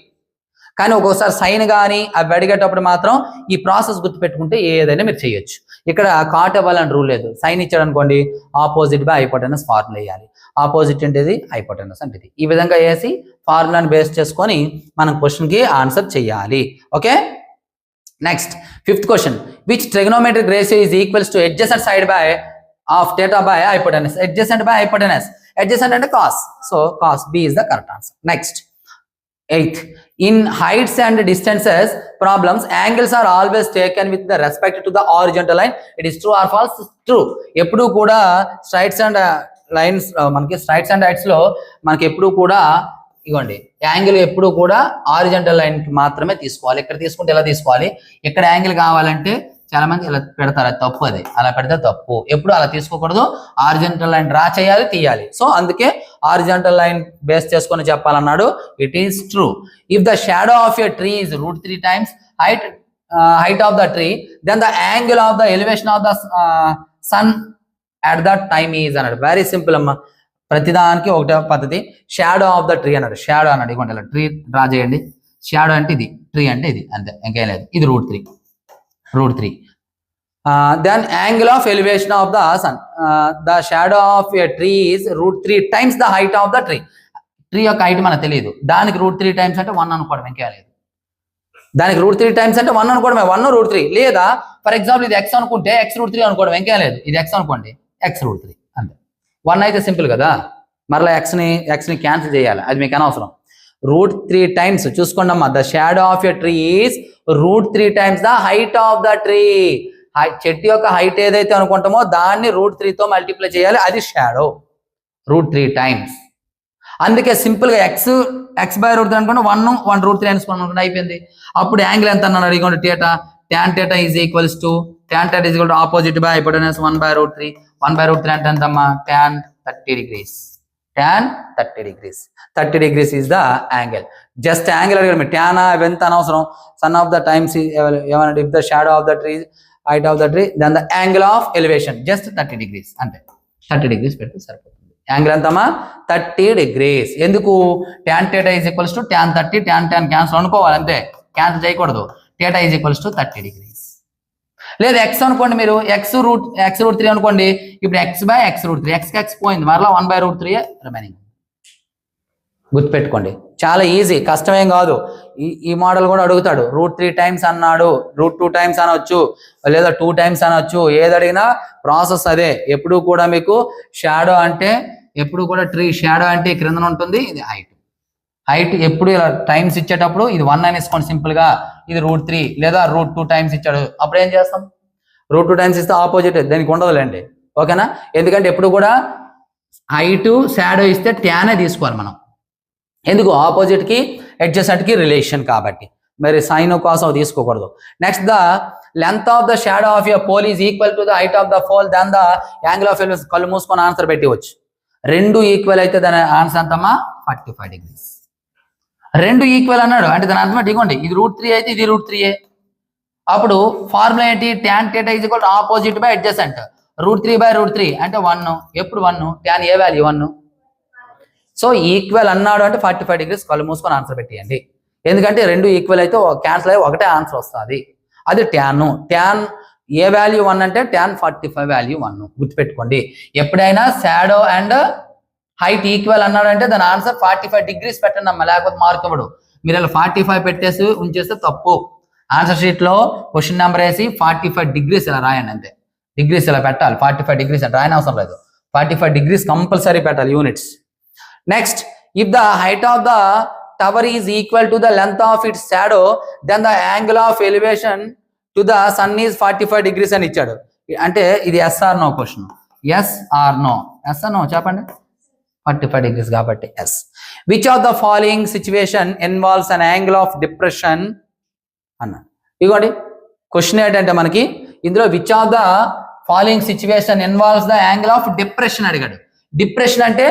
కానీ ఒక్కోసారి సైన్ కానీ అవి అడిగేటప్పుడు మాత్రం ఈ ప్రాసెస్ గుర్తుపెట్టుకుంటే ఏదైనా మీరు చేయొచ్చు. ఇక్కడ కాట్ ఇవ్వాలని రూల్ లేదు. సైన్ ఇచ్చాడు అనుకోండి ఆపోజిట్ బై హైపోటెనస్ ఫార్ములా వేయాలి. ఆపోజిట్ అంటే ఇది, హైపోటెనస్ అంటే ఇది. ఈ విధంగా వేసి ఫార్ములాని బేస్ చేసుకొని మనం క్వశ్చన్కి ఆన్సర్ చేయాలి. Okay. Next 5th question. Which trigonometric ratio is equals to adjacent side by of theta by hypotenuse. Adjacent by hypotenuse. Adjacent అంటే cos. So cos b is the correct answer. Next 8th. In heights and distances problems, angles are always taken with the respect to the horizontal line. It is true or false? True. ఎప్పుడు కూడా Strides and lines మనకి Strides and heights లో మనకి ఎప్పుడు కూడా ఇగోండి angle ఎప్పుడు కూడా హారిజంటల్ లైన్ కి మాత్రమే తీసుకోవాలి. ఇక్కడ తీసుకుంటే ఎలా తీసుకోవాలి? ఇక్కడ యాంగిల్ కావాలంటే చాలా మంది ఇలా పెడతారు, అది తప్పు. అది అలా పెడితే తప్పు. ఎప్పుడు అలా తీసుకోకూడదు. హారిజంటల్ లైన్ డ్రా చేయాలి, తీయాలి. సో అందుకే హారిజంటల్ లైన్ బేస్ చేసుకొని చెప్పాలన్నాడు. It is true. If the shadow of a tree is √3 times height of the tree, then the angle of the elevation of the sun at that time is అన్నాడు. Very simple అమ్మా. ప్రతిదానికి ఒకటే పద్ధతి. Shadow of the tree అన్నాడు. Shadow అన్నాడు. ఇవ్వండి ఇలా tree draw చేయండి. షాడో అంటే ఇది, ట్రీ అంటే ఇది, అంతే, ఇంకేం లేదు. ఇది √3. Then angle of elevation of the sun. The shadow of a tree is √3 times the height of the tree. Tree యొక్క హైట్ మనకు తెలియదు. దానికి √3 times అంటే 1 అనుకోవడం, ఇంకేం లేదు. దానికి √3 times అంటే 1 అనుకోవడమే. 1 √3 లేదా ఫర్ ఎగ్జాంపుల్ ఇది ఎక్స్ అనుకుంటే x√3 అనుకోవడం ఇంకేం లేదు, ఇది ఎక్స్ అనుకోండి x√3 అంతే. 1 అయితే సింపుల్ కదా, మరలా ఎక్స్ని క్యాన్సిల్ చేయాలి, అది మీకు అనవసరం. √3 టైమ్స్ చూసుకోండి అమ్మా, the shadow of a tree is √3 times the height of the tree. చెట్టు యొక్క హైట్ ఏదైతే అనుకుంటామో దాన్ని √3తో మల్టిప్లై చేయాలి, అది షాడో. √3 టైమ్స్. అందుకే సింపుల్ గా x/√3 అనుకోండి, 1 అనుకోండి అయిపోయింది. అప్పుడు యాంగిల్ ఎంత అన్నాడు అడిగోండి, theta. tan theta is equals to opposite by hypotenuse 1/√3. 1/√3 అంటే ఎంతమ్మా, tan 30 degrees. tan 30 degrees. 30 degrees is the angle. Just angle అడిగారు మీరు, tan ఎంత అనవసరం. Sum of the times ఏమన్నా, if the shadow of the tree, height of the tree, then the angle of elevation just 30 degrees అంతే. 30 degrees పెడితే సరిపోతుంది. Angle ఎంతమ్మా, 30 degrees. ఎందుకు, tan theta is equals to tan 30, tan cancel అనుకోవాలి అంతే, cancel చేయకూడదు. theta is equals to 30 degrees. లేదా x అనుకోండి మీరు, x√3 అనుకోండి, ఇప్పుడు x/x√3, x పోయింది, మరలా 1/√3 రిమైనింగ్. గుర్తుపెట్టుకోండి, చాలా ఈజీ, కష్టమేం కాదు. ఈ మోడల్ కూడా అడుగుతాడు, √3 టైమ్స్ అన్నాడు, √2 టైమ్స్ అనొచ్చు, లేదా 2 టైమ్స్ అనొచ్చు, ఏది అడిగినా ప్రాసెస్ అదే. ఎప్పుడు కూడా మీకు షాడో అంటే, ఎప్పుడు కూడా ట్రీ షాడో అంటే క్రిందన ఉంటుంది, ఇది హైట్ ఎప్పుడు ఇలా టైమ్స్ ఇచ్చేటప్పుడు ఇది 1 అని వేసుకోండి సింపుల్ గా, ఇది √3 లేదా √2 టైమ్స్ ఇచ్చాడు, అప్పుడు ఏం చేస్తాం, √2 టైమ్స్ ఇస్తే ఆపోజిట్ దానికి ఉండదులేండి, ఓకేనా. ఎందుకంటే ఎప్పుడు కూడా హైట్ షాడో ఇస్తే ట్యానే తీసుకోవాలి మనం, ఎందుకు, ఆపోజిట్ కి అడ్జసెంట్ కి రిలేషన్ కాబట్టి, మరి సైన్ కోసం తీసుకోకూడదు. Next, the length of the shadow of a pole is equal to the height of the pole then the angle of elevation. కళ్ళు మూసుకొని ఆన్సర్ పెట్టవచ్చు. 2 ఈక్వల్ అయితే దాని ఆన్సర్ ఎంతమ్మా, 45 degrees. 2 ఈక్వల్ అన్నాడు అంటే దాని అర్థం ఇదిగోండి, ఇది √3 అయితే ఇది √3. అప్పుడు ఫార్ములా ఏంటి, tan theta is equal to opposite by adjacent. √3/√3 అంటే 1, ఎప్పుడు 1, tan ఏ వాల్యూ 1. సో ఈక్వల్ అన్నాడు అంటే 45 degrees. కళ్ళు మూసుకొని ఆన్సర్ పెట్టేయండి, ఎందుకంటే 2 ఈక్వల్ అయితే క్యాన్సిల్ అయ్యి ఒకటే ఆన్సర్ వస్తుంది, అది tan ఏ వాల్యూ 1 అంటే tan 45 వాల్యూ 1. గుర్తుపెట్టుకోండి, ఎప్పుడైనా షాడో అండ్ హైట్ ఈక్వల్ అన్నాడు అంటే దాని ఆన్సర్ 45 degrees పెట్టండి అమ్మా, లేకపోతే మార్క్ ఇవ్వడు. మీరు ఇలా 45 పెట్టేసి ఉంచేస్తే తప్పు. ఆన్సర్ షీట్ లో క్వశ్చన్ నెంబర్ వేసి 45 degrees ఇలా రాయండి అంతే, డిగ్రీస్ ఇలా పెట్టాలి. 45 degrees అంటే రాయని అవసరం లేదు, 45 degrees కంపల్సరీ పెట్టాలి units. Next, if the height of the tower is equal to the length of its shadow then the angle of elevation to the sun is 45 degrees అని ఇచ్చాడు. అంటే ఇది yes or no question, yes or no చెప్పండి. 45 degrees కాబట్టి yes. Which of the following situation involves an angle of depression అన్నాడు. ఇదిగోండి question ఏంటంటే మనకి ఇందులో which of the following situation involves the angle of depression అడిగాడు. డిప్రెషన్ అంటే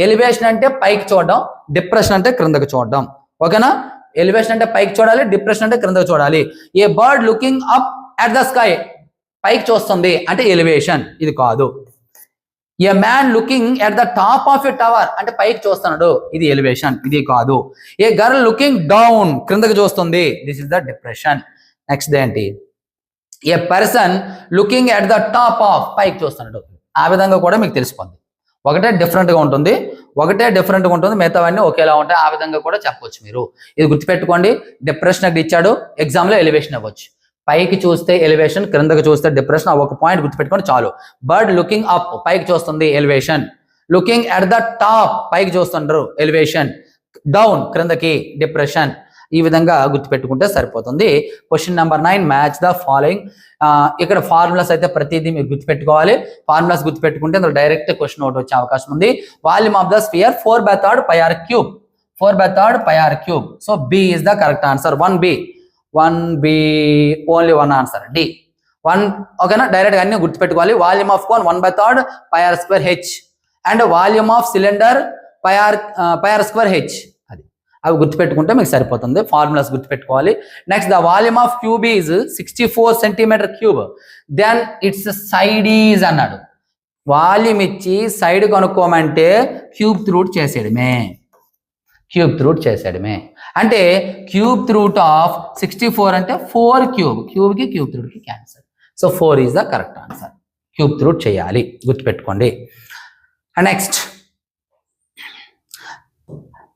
elevation అంటే పైకి చూడడం, డిప్రెషన్ అంటే క్రిందకు చూడడం, ఓకేనా. ఎలివేషన్ అంటే పైకి చూడాలి, డిప్రెషన్ అంటే క్రిందకు చూడాలి. ఏ bird looking up at the sky, పైకి చూస్తుంది అంటే ఎలివేషన్, ఇది కాదు. ఏ man looking at the top of a tower అంటే పైకి చూస్తున్నాడు, ఇది ఎలివేషన్, ఇది కాదు. ఏ గర్ల్ లుకింగ్ డౌన్, క్రిందకి చూస్తుంది, this is the depression. Next ఏంటి, a person looking at the top of, పైకి చూస్తున్నాడు. ఆ విధంగా కూడా మీకు తెలిసిపోద్ది. ఒకటే డిఫరెంట్గా ఉంటుంది, మిగతావన్నీ ఒకేలా ఉంటాయి. ఆ విధంగా కూడా చెప్పవచ్చు మీరు. ఇది గుర్తుపెట్టుకోండి. డిప్రెషన్ అక్కడ ఇచ్చాడు, ఎగ్జామ్లో ఎలివేషన్ అవ్వచ్చు. పైకి చూస్తే ఎలివేషన్, క్రిందకి చూస్తే డిప్రెషన్. ఒక పాయింట్ గుర్తుపెట్టుకోండి చాలు. బర్డ్ లుకింగ్ అప్, పైకి చూస్తుంది, elevation. Looking at the top, పైకి చూస్తుంటారు, ఎలివేషన్. డౌన్, క్రిందకి, డిప్రెషన్. ఈ విధంగా గుర్తుపెట్టుకుంటే సరిపోతుంది. Question number 9, match the following. ఇక్కడ ఫార్ములాస్ అయితే ప్రతిదీ మీరు గుర్తుపెట్టుకోవాలి. ఫార్ములాస్ గుర్తుపెట్టుకుంటే అందులో డైరెక్ట్ క్వశ్చన్ ఒకటి వచ్చే అవకాశం ఉంది. Volume of the sphere 4/3 πr cube. 4/3 πr cube. So B is the correct answer. 1B only 1 answer. D 1, ఓకేనా. డైరెక్ట్ గా అన్ని గుర్తుపెట్టుకోవాలి. Volume of cone 1/3 πr² h and volume of cylinder πr² h. అవి గుర్తుపెట్టుకుంటే మీకు సరిపోతుంది. ఫార్ములాస్ గుర్తుపెట్టుకోవాలి. Next, the volume of cube is 64 centimetre cube. Then its side is అన్నాడు. వాల్యూమ్ ఇచ్చి సైడ్ కనుక్కోమంటే క్యూబ్ రూట్ చేసేయడమే. అంటే క్యూబ్ రూట్ ఆఫ్ 64 అంటే 4 క్యూబ్కి క్యూబ్ రూట్కి cancel. So 4 is the correct answer. Cube root చేయాలి, గుర్తుపెట్టుకోండి. Next,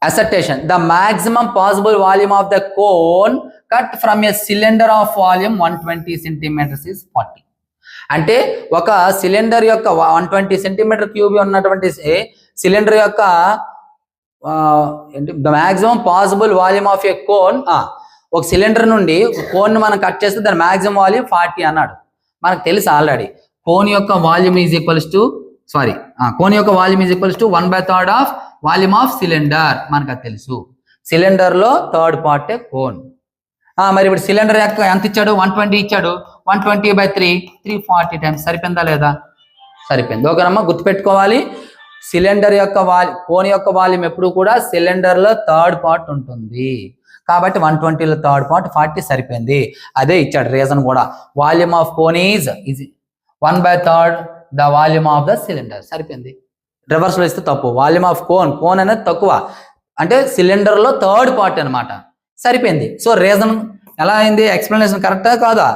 assertion, the maximum possible volume of the cone cut from a cylinder of volume 120 centimeters is 40. అంటే ఒక cylinder యొక్క 120 centimetre cube ఉన్నటువంటి cylinder యొక్క the maximum possible volume of a cone, ఒక cylinder నుండి cone మనం కట్ చేస్తే దాని మ్యాక్సిమం వాల్యూమ్ 40 అన్నాడు. మనకు తెలుసు ఆల్రెడీ కోన్ యొక్క volume is equals to cone యొక్క volume is equals to 1/3 of volume of cylinder. మనకు అది తెలుసు. సిలిండర్ లో థర్డ్ పార్టే కోన్. మరి ఇప్పుడు సిలిండర్ యొక్క ఎంత ఇచ్చాడు? 120 ఇచ్చాడు. 120/3 340 టైమ్స్. సరిపోయిందా లేదా? సరిపోయింది. ఓకేనమ్మా, గుర్తుపెట్టుకోవాలి. సిలిండర్ యొక్క కోన్ యొక్క వాల్యూమ్ ఎప్పుడు కూడా సిలిండర్ లో థర్డ్ పార్ట్ ఉంటుంది కాబట్టి 120లో థర్డ్ పార్ట్ 40 సరిపోయింది. అదే ఇచ్చాడు రీజన్ కూడా. Volume of cone is 1/3 the volume of the cylinder. సరిపోయింది. రివర్స్ లో ఇస్తే తప్పు. వాల్యూమ్ ఆఫ్ కోన్ అనేది తక్కువ, అంటే సిలిండర్ లో థర్డ్ పార్ట్ అనమాట. సరిపోయింది. సో రీజన్ ఎలా అయింది? ఎక్స్ప్లెనేషన్ కరెక్టా కాదా?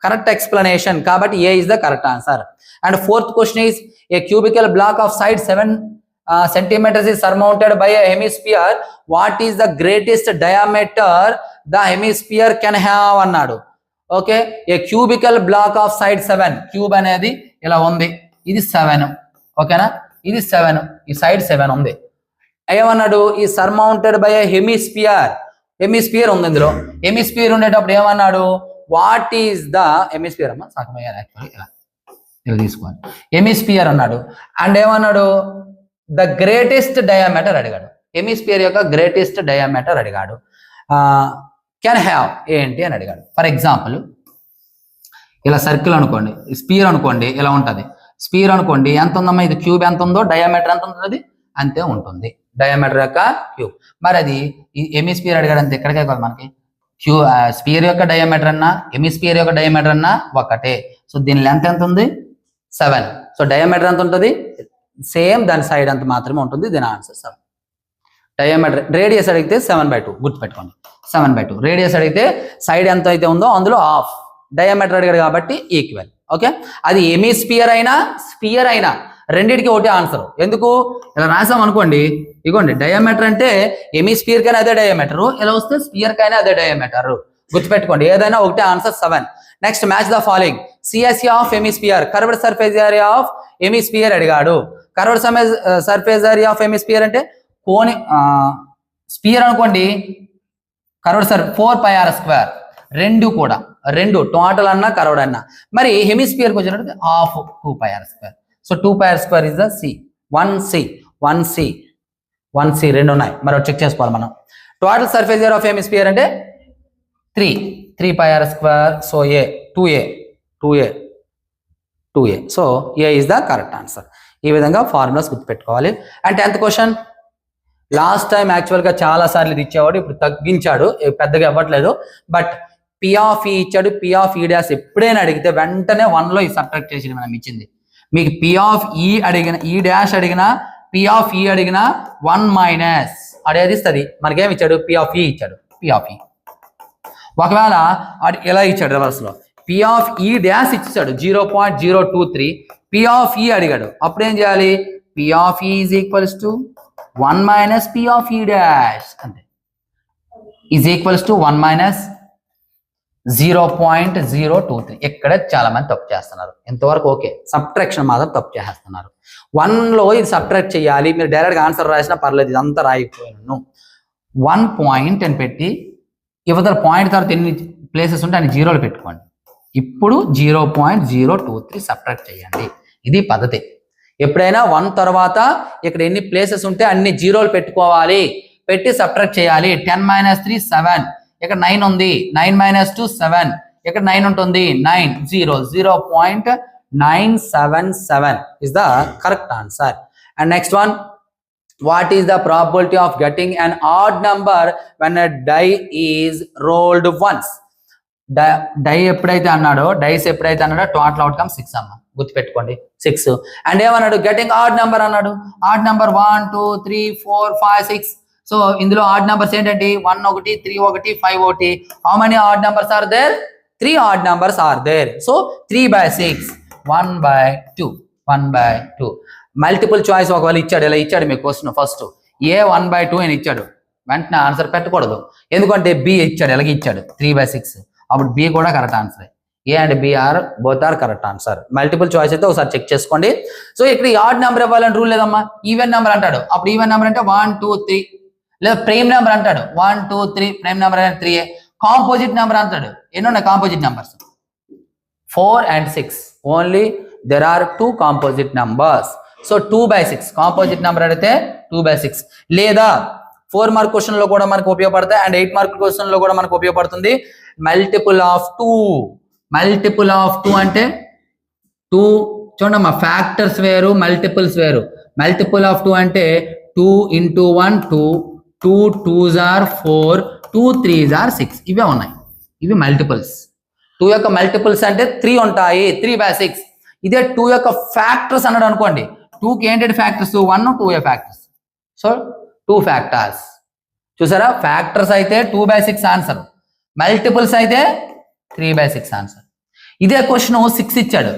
Correct explanation. కాబట్టి A is the correct answer. And fourth question is a cubical block of side 7 centimeters is surmounted by a hemisphere. What is the greatest diameter the hemisphere can have అన్నాడు. Okay, A cubical block of side 7, cube అనేది ఇలా ఉంది, ఇది 7. ఓకేనా, ఇది 7, ఈ side 7 ఉంది. ఏమన్నాడు? ఈ surmounted by A hemisphere. Hemisphere ఉంది ఇందులో. హెమిస్పియర్ ఉండేటప్పుడు ఏమన్నాడు? వాట్ ఈస్ ద హెమిస్పియర్ అమ్మా సగమయ్యారు యాక్చువల్లీ ఇలా తీసుకోవాలి. హెమిస్పియర్ అన్నాడు. అండ్ ఏమన్నాడు? ద గ్రేటెస్ట్ డయామీటర్ అడిగాడు. హెమిస్పియర్ యొక్క గ్రేటెస్ట్ డయామీటర్ అడిగాడు. కెన్ హ్యావ్ ఏంటి అని అడిగాడు. ఫర్ ఎగ్జాంపుల్ ఇలా సర్కిల్ అనుకోండి, స్పియర్ అనుకోండి, ఇలా ఉంటుంది. స్పియర్ అనుకోండి, ఎంత ఉందమ్మా? ఇది క్యూబ్ ఎంత ఉందో డయామీటర్ ఎంత ఉంటుంది అంతే ఉంటుంది, డయామీటర్ యొక్క క్యూబ్. మరి అది హెమిస్పియర్ అడిగాడు అంతే. ఎక్కడికే కాదు మనకి స్పియర్ యొక్క డయామీటర్ అన్నా హెమిస్పియర్ యొక్క డయామీటర్ అన్నా ఒకటే. సో దీని లెంత్ ఎంత ఉంది? 7. సో డయామీటర్ ఎంత ఉంటుంది? సేమ్, దాని సైడ్ అంత మాత్రమే ఉంటుంది. దీని ఆన్సర్ 7. డయామీటర్. రేడియస్ అడిగితే 7/2 గుర్తుపెట్టుకోండి. 7/2 రేడియస్ అడిగితే సైడ్ ఎంత అయితే ఉందో అందులో హాఫ్. డయామీటర్ అడిగాడు కాబట్టి ఈక్వల్. ఓకే, అది హెమిస్పియర్ అయినా స్పియర్ అయినా రెండింటికి ఒకటే ఆన్సర్. ఎందుకు? ఇలా రాసాం అనుకోండి, ఇగోండి డయామీటర్ అంటే హెమిస్పియర్ కైనా అదే డయామీటర్, ఇలా వస్తే స్పియర్ కైనా అదే డయామీటర్. గుర్తుపెట్టుకోండి, ఏదైనా ఒకటే answer 7. Next match the following. CSE of hemisphere, curved surface area of hemisphere అడిగాడు. Curved surface area of hemisphere అంటే కోని స్పియర్ అనుకోండి, కర్వ్డ్ 4πr². రెండు కూడా, రెండు టోటల్ అన్నా కర్వ్డ్ అన్నా. మరి హెమిస్పియర్కి వచ్చినట్టు half 2πr². So 2πr² is the C. 1c రెండు ఉన్నాయి. మరి చెక్ చేసుకోవాలి మనం. Total surface area of hemisphere అంటే 3πr². So A 2a. So A is the correct answer. ఈ విధంగా ఫార్ములాస్ గుర్తుపెట్టుకోవాలి. And 10th question. Last time యాక్చువల్గా చాలా సార్లు ఇది ఇచ్చేవాడు, ఇప్పుడు తగ్గించాడు, పెద్దగా ఇవ్వట్లేదు. బట్ పి ఆఫ్ ఈ ఇచ్చాడు. పి ఆఫ్ ఈ డాష్ ఎప్పుడైనా అడిగితే వెంటనే 1లో ఈ సబ్ట్రాక్ట్ చేసి మనం ఇచ్చింది. మీకు పి ఆఫ్ ఈ అడిగిన, ఈ డాష్ అడిగినా, పి ఆఫ్ ఈ అడిగినా 1 మైనస్ అడేది ఇస్తుంది. మనకేమి ఇచ్చాడు? పి ఆఫ్ ఈ ఇచ్చాడు. పి ఆఫ్ ఈ ఒకవేళ ఎలా ఇచ్చాడు? రివర్స్ లో పి ఆఫ్ ఈ డాష్ ఇచ్చాడు 0.023. పి ఆఫ్ ఈ అడిగాడు, అప్పుడు ఏం చేయాలి? పి ఆఫ్ ఈ is equals to 1 minus P of ఈ డాష్ అంతే. Is equals to 1 minus 0.023. ఇక్కడ చాలా మంది తప్పు చేస్తున్నారు. ఎంతవరకు ఓకే, సబ్ట్రాక్షన్ మాత్రం తప్పు చేస్తున్నారు. 1లో ఇది సబ్ట్రాక్ట్ చేయాలి. మీరు డైరెక్ట్గా ఆన్సర్ రాసినా పర్లేదు, ఇదంతా రాయిపోయాను. 1 పాయింట్ అని పెట్టి ఇవతల పాయింట్ తర్వాత ఎన్ని ప్లేసెస్ ఉంటే అన్ని జీరోలు పెట్టుకోండి. ఇప్పుడు 0.023 సబ్ట్రాక్ట్ చేయండి. ఇది పద్ధతి. ఎప్పుడైనా 1 తర్వాత ఇక్కడ ఎన్ని ప్లేసెస్ ఉంటే అన్ని జీరోలు పెట్టుకోవాలి, పెట్టి సబ్ట్రాక్ట్ చేయాలి. 10 - 3 7. ఇక్కడ 9 ఉంది. 9 - 2 7. ఇక్కడ 9 ఉంటుంది. 9 0.977 is the correct answer. And next one, what is the probability of getting an odd number when a die is rolled once? Die ఎప్పుడైతే అన్నాడో, డైస్ ఎప్పుడైతే అన్నాడో టోటల్ అవుట్కమ్ 6 అమ్మ, గుర్తుపెట్టుకోండి 6. అండ్ ఏమన్నాడు? గెటింగ్ ఆడ్ నెంబర్ అన్నాడు. Odd number 1 2 3 4 5 6. సో ఇందులో odd numbers ఏంటంటే 1 1 3 1 5 1. How many odd numbers are there? 3 odd numbers are there. So 3/6 1/2 1/2. Multiple choice ఒకవేళ ఇచ్చాడు, ఇలా ఇచ్చాడు మీకు క్వశ్చన్. ఫస్ట్ ఏ 1/2 అని ఇచ్చాడు, వెంటనే ఆన్సర్ పెట్టకూడదు. ఎందుకంటే బి ఇచ్చాడు, ఎలాగ ఇచ్చాడు 3/6, అప్పుడు బి కూడా correct answer. A and B are both are correct answer. Multiple choice అయితే ఒకసారి చెక్ చేసుకోండి. సో ఇక్కడ ఆడ్ నెంబర్ ఇవ్వాలని రూల్ లేదమ్మా. ఈవెన్ నెంబర్ అంటాడు, అప్పుడు ఈవెన్ నెంబర్ అంటే 1 2 3, లేదా ప్రైమ్ నెంబర్ అంటాడు 1 2 3, ప్రైమ్ నెంబర్ అంటే 3. కాంపోజిట్ నెంబర్ అంటాడు, ఎన్ని ఉన్నాయి composite numbers? 4 and 6. Only there are 2 composite numbers. So 2/6 composite number అడిగితే 2/6. లేదా 4 మార్క్ క్వశ్చన్ లో కూడా మనకు ఉపయోగపడతాయి, అండ్ 8 మార్క్ క్వశ్చన్ లో కూడా మనకు ఉపయోగపడుతుంది. Multiple of 2. మల్టిపుల్ ఆఫ్ 2 అంటే 2 చూడమ్మా, ఫ్యాక్టర్స్ వేరు, మల్టిపుల్స్ వేరు. మల్టిపుల్ ఆఫ్ 2 అంటే 2 into 1 2, 2 2s are 4, 2 3s are 6. ఇవే ఉన్నాయి, ఇవి మల్టిపుల్స్. 2 యొక్క మల్టిపుల్స్ అంటే 3 ఉంటాయి, 3/6. ఇదే 2 యొక్క ఫ్యాక్టర్స్ అన్నాడు అనుకోండి, 2కి ఏంటంటే ఫ్యాక్టర్స్ 1 2 ఫ్యాక్టర్స్. So 2 factors. చూసారా, ఫ్యాక్టర్స్ అయితే 2/6 ఆన్సర్, మల్టిపుల్స్ అయితే 3/6 ఆన్సర్. ఇదే క్వశ్చన్ 6 ఇచ్చాడు,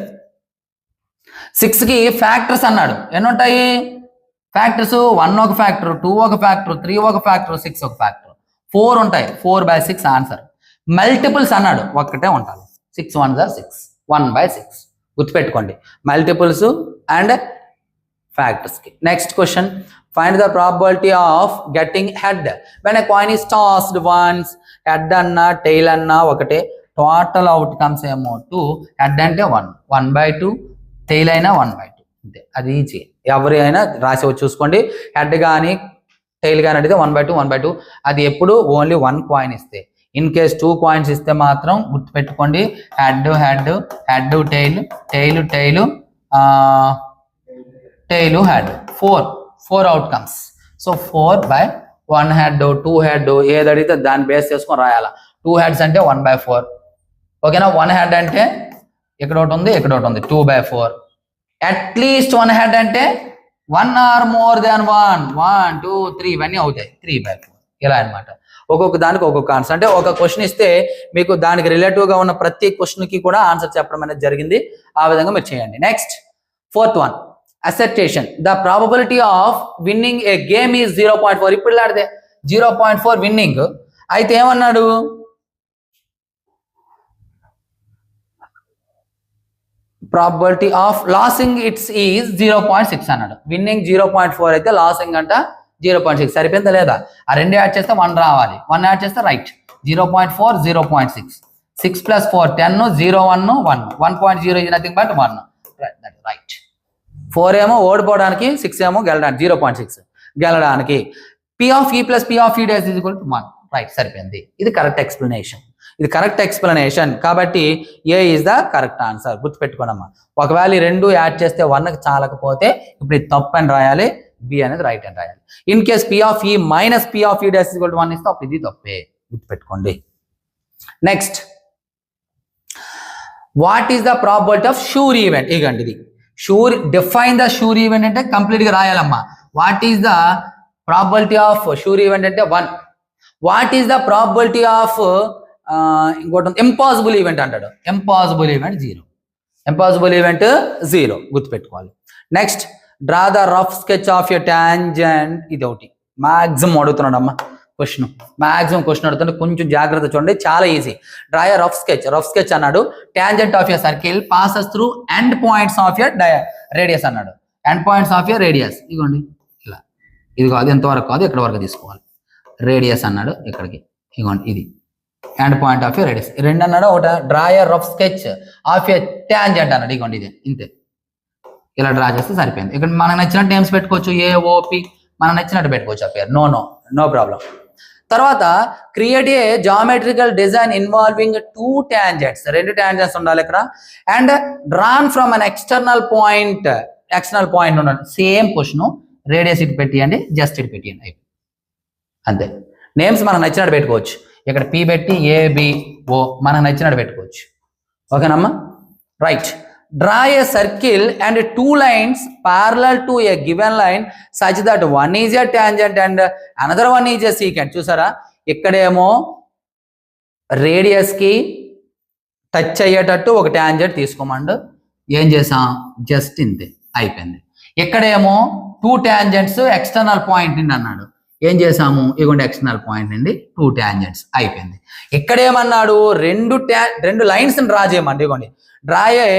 6కి ఫ్యాక్టర్స్ అన్నాడు, ఎన్ని ఉంటాయి ఫ్యాక్టర్స్? 1 ఒక ఫ్యాక్టర్, 2 ఒక ఫ్యాక్టర్, 3 ఒక ఫ్యాక్టర్, 6 ఒక ఫ్యాక్టర్, 4 ఉంటాయి. 4/6 ఆన్సర్. మల్టిపుల్స్ అన్నాడు, ఒక్కటే ఉంటుంది. 6 1s are 6, 1/6. గుర్తుపెట్టుకోండి, మల్టిపుల్స్ అండ్ ఫ్యాక్టర్స్ కి. Next question, find the probability of getting head when a coin is tossed once. Head అన్నా టైల్ అన్నా ఒకటే, టోటల్ అవుట్కమ్స్ ఏమో 2. హెడ్ అంటే 1, 1/2, టైల్ అయినా 1/2. అంతే, అది ఈజీ, ఎవరి అయినా రాసి చూసుకోండి. హెడ్ కానీ టైల్ కానీ అడిగితే 1/2 1/2. అది ఎప్పుడు ఓన్లీ 1 కాయిన్ ఇస్తే. ఇన్ కేస్ 2 కాయిన్స్ ఇస్తే మాత్రం గుర్తుపెట్టుకోండి, head head, head tail, tail tail, tail head. 4 outcomes. So 4/1 head 2 head ఏది అడిగితే దాన్ని బేస్ చేసుకొని రాయాలా. 2 హెడ్స్ అంటే 1/4. ఓకేనా, 1 హెడ్ అంటే ఇక్కడ ఒకటి ఉంది, ఇక్కడ ఒకటి ఉంది, 2/4. అట్లీస్ట్ 1 హెడ్ అంటే 1 or more than 1, 1 2 3 ఇవన్నీ అవుతాయి, 3/4. ఇలా అనమాట. ఒక్కొక్క దానికి ఒక్కొక్క ఆన్సర్. అంటే ఒక క్వశ్చన్ ఇస్తే మీకు దానికి రిలేటివ్ గా ఉన్న ప్రతి క్వశ్చన్ కి కూడా ఆన్సర్ చెప్పడం అనేది జరిగింది. ఆ విధంగా మీరు చేయండి. Next 4th one, acceptation. The probability of winning a game is 0.4. ఇప్పుడు ఆడితే 0.4 విన్నింగ్ అయితే ఏమన్నాడు, probability of losing it's is 0.6 అన్నాడు. విన్నింగ్ 0.4 అయితే లాసింగ్ అంట 0.6. సరిపోయిందా లేదా? ఆ 2 యాడ్ చేస్తే 1 రావాలి, 1 యాడ్ చేస్తే right. 0.4 0.6, 6 + 4 10, 0 1 1, 1.0 is nothing but 1. Right. 4 ఏమో ఓడిపోవడానికి, 6 ఏమో గెలడానికి, 0.6 గెలడానికి. P of E plus P of E dash is equal to 1. Right, సరిపోయింది. ఇది కరెక్ట్ ఎక్స్ప్లెనేషన్, ఇది కరెక్ట్ ఎక్స్ప్లెనేషన్. కాబట్టి ఏ ఈజ్ ద కరెక్ట్ ఆన్సర్. గుర్తుపెట్టుకోనమ్మా, ఒకవేళ 2 యాడ్ చేస్తే 1కి చాలకపోతే ఇప్పుడు ఇది తప్పు అని రాయాలి, బి అనేది రైట్ అని రాయాలి. In case P of E minus P of E dash is equal to 1 ఇస్తే అప్పుడు ఇది తప్పే. గుర్తుపెట్టుకోండి. Next, what is the probability of sure event. ఇగండి ఇది sure. Define the sure event అంటే కంప్లీట్ గా రాయాలమ్మా. What is the probability of sure event అంటే 1. What is the probability of ఇంకోటి ఇంపాసిబుల్ ఈవెంట్ అంటాడు. Impossible event 0. Impossible event 0. గుర్తుపెట్టుకోవాలి. Next, draw the rough sketch of your tangent. ఇది ఒకటి maximum అడుగుతున్నాడు అమ్మా క్వశ్చన్. మాక్సిమం క్వశ్చన్ అడుగుతుంటే కొంచెం జాగ్రత్త చూడండి, చాలా easy. Draw your rough sketch. Rough sketch అన్నాడు, tangent of your circle passes through end points of your radius అన్నాడు. End points of your radius ఇగోండి ఇలా. ఇది కాదు, ఎంతవరకు కాదు, ఇక్కడ వరకు తీసుకోవాలి. రేడియస్ అన్నాడు ఇక్కడికి, ఇగోండి ఇది end point of your radius. 2 అన్నాడు. ఒకటి draw your rough sketch of your tangent అన్నాడు. ఇగోండి ఇది ఇంతే, ఇలా డ్రా చేస్తే సరిపోయింది. ఇక్కడ మనకు నచ్చినట్టు నేమ్స్ పెట్టుకోవచ్చు, AOP మనకు నచ్చినట్టు పెట్టుకోవచ్చు ఆ పేరు. No problem. తర్వాత create a geometrical design involving 2 tangents. 2 tangents ఉండాలి ఇక్కడ. And drawn from an external point. External point ఉండాలి. సేమ్ క్వశ్చన్, రేడియస్ ఇటు పెట్టియండి, జస్ట్ ఇటు పెట్టియండి, అంతే. నేమ్స్ మనకు నచ్చినట్టు పెట్టుకోవచ్చు. ఇక్కడ P పెట్టి ABO మనకు నచ్చినట్టు పెట్టుకోవచ్చు. ఓకేనమ్మా, right. Draw a circle and 2 lines parallel to a given line such that one is a tangent and another one is a secant. చూసారా, ఇక్కడేమో రేడియస్ కి టచ్ అయ్యేటట్టు ఒక టాంజెంట్ తీసుకోమండు. ఏం చేసాం, జస్ట్ ఇంతే అయిపోయింది. ఇక్కడేమో 2 tangents ఎక్స్టర్నల్ పాయింట్ నుండి అన్నాడు. ఏం చేసాము, ఇగోండి ఎక్స్టర్నల్ పాయింట్ నుండి 2 tangents అయిపోయింది. ఇక్కడ ఏమన్నాడు, రెండు లైన్స్ డ్రా చేయమండి. ఇగోండి draw a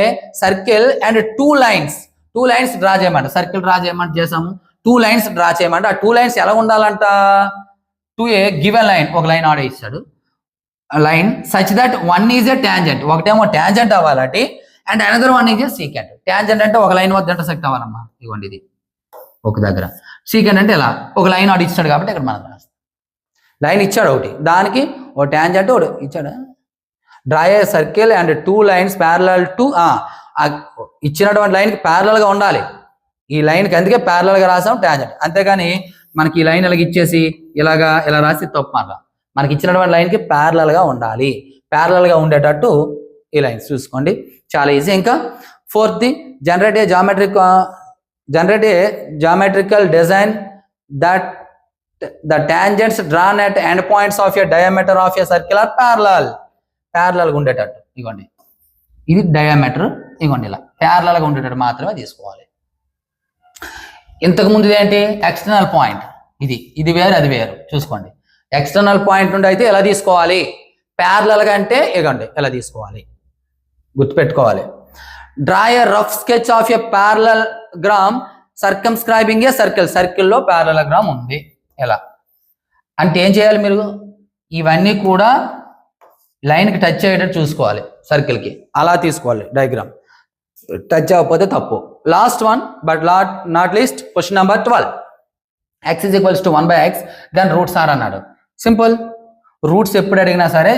circle and 2 lines draw చేయమంట. సర్కిల్ డ్రా చేయమంటే చేసాము, 2 lines డ్రా చేయమంటే ఆ 2 lines ఎలా ఉండాలంట, టు ఏ గివెన్ లైన్, ఒక లైన్ ఆడే ఇచ్చాడు, line such that one is a tangent, ఒకటేమో ట్యాంజెంట్ అవ్వాలంటే and another one is a secant. Tangent అంటే ఒక లైన్ వద్ద ఇంటర్సెక్ట్ అవ్వాలమ్మా. ఇవ్వండి ఇది ఒక దగ్గర, సీకెంట్ అంటే ఇలా ఒక లైన్ ఆడి ఇచ్చాడు కాబట్టి ఇక్కడ మనం లైన్ ఇచ్చాడు ఒకటి, దానికి ఒక ట్యాంజెంట్ ఒకటి ఇచ్చాడు. Draw a circle and 2 lines parallel to, ఇచ్చినటువంటి లైన్కి ప్యారలల్గా ఉండాలి. ఈ లైన్కి అందుకే ప్యారలల్గా రాసాం ట్యాంజెంట్. అంతేగాని మనకి ఈ లైన్ ఇలాగ ఇచ్చేసి ఇలా రాసి తప్పు మాట. మనకి ఇచ్చినటువంటి లైన్కి ప్యారలల్గా ఉండాలి. ప్యారలల్గా ఉండేటట్టు ఈ లైన్స్ చూసుకోండి, చాలా ఈజీ. ఇంకా 4th, generate a geometrical design that the tangents drawn at end points of a diameter of a circle are parallel గా ఉండేటట్టు. ఇవ్వండి ఇది డయామీటర్, ఇవ్వండి ఇలా ప్యారలల్ గా ఉండేటట్టు మాత్రమే తీసుకోవాలి. ఇంతకు ముందు ఏంటి, ఎక్స్టర్నల్ పాయింట్, ఇది వేరు అది వేరు చూసుకోండి. ఎక్స్టర్నల్ పాయింట్ నుండి అయితే ఎలా తీసుకోవాలి, ప్యారలల్ గా అంటే ఇవ్వండి ఎలా తీసుకోవాలి గుర్తుపెట్టుకోవాలి. Draw a rough sketch of a parallelogram circumscribing a సర్కిల్లో ప్యారలలోగ్రామ్ ఉంది. ఎలా అంటే ఏం చేయాలి, మీరు ఇవన్నీ కూడా లైన్కి టచ్ అయ్యేటట్టు చూసుకోవాలి, సర్కిల్కి అలా తీసుకోవాలి డయాగ్రామ్. టచ్ అవ్వకపోతే తప్పు. Last one but not least, question number 12. x is equals to 1/x, then roots are అన్నాడు. సింపుల్, రూట్స్ ఎప్పుడు అడిగినా సరే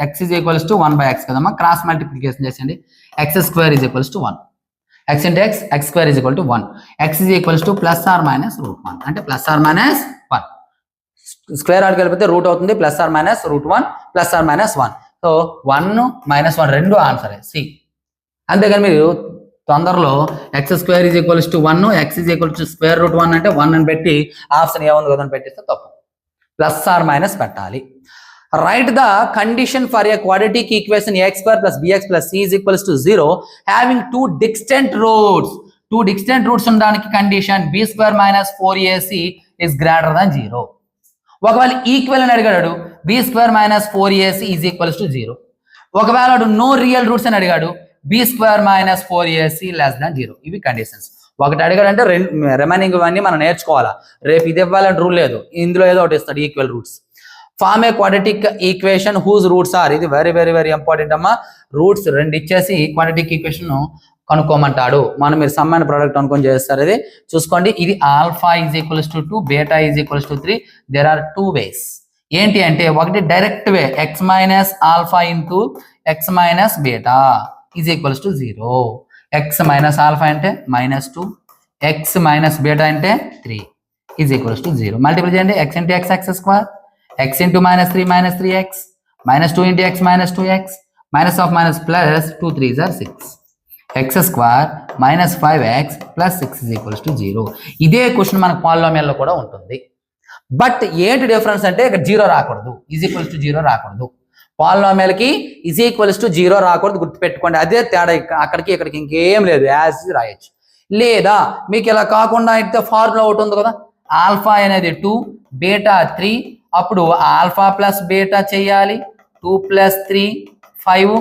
x is equals to 1/x కదమ్మా, క్రాస్ మల్టిప్లికేషన్ చేసేయండి. x square is equals to 1, x into x, x square is equal to 1, x is equals to plus or minus √1 అంటే plus or minus 1. Square ఆడికి వెళ్ళిపోతే root అవుతుంది, plus or minus √1 plus or minus 1. So 1 - 1 రెండు ఆన్సరే C. అంతేగాని మీరు తొందరలో x square is equals to 1, x is equal to square root 1 అంటే 1 అని పెట్టి ఆప్షన్ ఏముంది కదా అని పెట్టిస్తే తప్పు. ప్లస్ ఆర్ మైనస్ పెట్టాలి. Right the condition for a quadratic equation x² + bx + c is equals to 0 having 2 distant roots. 2 distant roots ఉండడానికి condition b² - 4ac is greater than 0. ఒకవేళ ఈక్వల్ అని అడిగాడు, b² - 4ac is equals to 0. ఒకవేళ no real roots అని అడిగాడు, b² - 4ac less than 0. ఇవి conditions. ఒకటి అడిగాడంటే remaining ఇవన్నీ మనం నేర్చుకోవాలా. రేపు ఇది ఇవ్వాలని రూల్ లేదు, ఇందులో ఏదో ఒకటి ఇస్తాడు equal roots. Form a quadratic equation whose roots are, ఇది వెరీ వెరీ వెరీ ఇంపార్టెంట్ అమ్మా. రూట్స్ 2 ఇచ్చేసి క్వాడ్రాటిక్ ఈక్వేషన్ కనుక్కోమంటాడు. మీరు సమ్ అండ్ ప్రోడక్ట్ అనుకొని చేస్తారు. ఇది చూసుకోండి, ఇది alpha is equals to 2, beta is equals to 3. There are 2 ways. ఏంటి అంటే ఒకటి direct way, x minus alpha into x minus beta is equals to 0. x minus alpha అంటే -2, x మైనస్ బీటా అంటే 3 ఈజ్ ఈక్వల్స్ టు 0. మల్టిపుల్ చేయండి, x into x x², x into -3 -3x, -2 into x -2x, minus of minus plus 2 3s are 6, x² - 5x + 6 is equals to 0. ఇదే question మనకు పాలినామియల్లో కూడా ఉంటుంది. But ఏంటి difference అంటే ఇక్కడ 0 రాకూడదు, ఈజ్ ఈక్వల్స్ టు 0 రాకూడదు. పాలినామియల్కి ఈజ్ ఈక్వల్స్ టు 0 రాకూడదు, గుర్తుపెట్టుకోండి. అదే తేడా, అక్కడికి ఇక్కడికి ఇంకేం లేదు, యాజ్ రాయొచ్చు. లేదా మీకు ఇలా కాకుండా అయితే ఫార్ములా ఒకటి ఉంది కదా, ఆల్ఫా అనేది 2, బీటా 3. అప్పుడు ఆల్ఫా ప్లస్ బీటా చేయాలి, 2 + 3 5,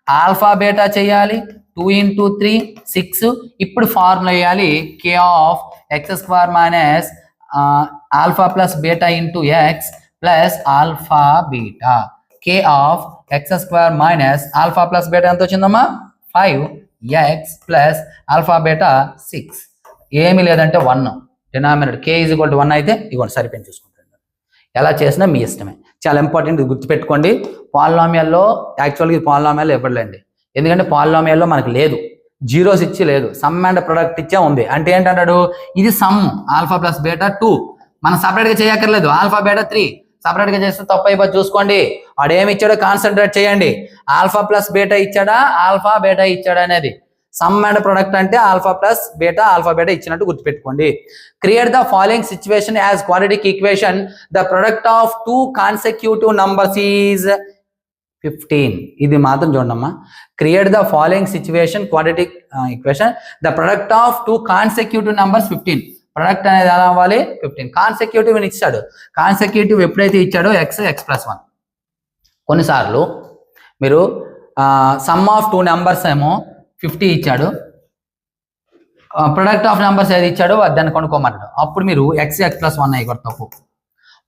ఆల్ఫా బీటా చేయాలి 2 × 3 6. ఇప్పుడు ఫార్ములా వేయాలి, k of x² minus alpha plus beta into x plus alpha beta. k of x² minus alpha plus beta ఎంత వచ్చిందమ్మా 5x ప్లస్ ఆల్ఫా బీటా 6. ఏమీ లేదంటే 1, denominator k is equal to 1 అయితే ఇవ్వండి సరిపోయింది. చూసుకుంటాను ఎలా చేసినా మీ ఇష్టమే. చాలా ఇంపార్టెంట్, గుర్తుపెట్టుకోండి. పాలినామియల్లో యాక్చువల్గా ఇది పాలినామియల్ ఇవ్వలేండి, ఎందుకంటే పాలినామియల్లో మనకు లేదు, జీరోస్ ఇచ్చి లేదు, సమ్ అండ్ ప్రొడక్ట్ ఇచ్చే ఉంది. అంటే ఏంటంటాడు, ఇది సమ్ ఆల్ఫా ప్లస్ బీటా 2, మనం సపరేట్గా చేయక్కర్లేదు. ఆల్ఫా బీటా 3 సపరేట్గా చేస్తే తప్పు అయిపోయి చూసుకోండి. వాడు ఏమి ఇచ్చాడో కాన్సన్ట్రేట్ చేయండి. ఆల్ఫా ప్లస్ బీటా ఇచ్చాడా, ఆల్ఫా బీటా ఇచ్చాడా అనేది. సమ్ అండ్ ప్రొడక్ట్ అంటే alpha plus beta, alpha beta ఇచ్చినట్టు గుర్తుపెట్టుకోండి. Create the following situation as quadratic equation. The product of 2 consecutive numbers is 15. ఇది మాత్రం చూడమ్మా. Create the following situation quadratic equation. The product of 2 consecutive numbers 15. Product అనేది ఎలా అవ్వాలి 15. Consecutive ఇచ్చాడు, consecutive ఎప్పుడైతే ఇచ్చాడో x+1. కొన్నిసార్లు మీరు సమ్ ఆఫ్ 2 నెంబర్స్ ఏమో 50 ఇచ్చాడు, ప్రొడక్ట్ ఆఫ్ నెంబర్స్ ఏది ఇచ్చాడో దాన్ని కొనుక్కోమన్నాడు. అప్పుడు మీరు x+1 అయ్యి తప్పు.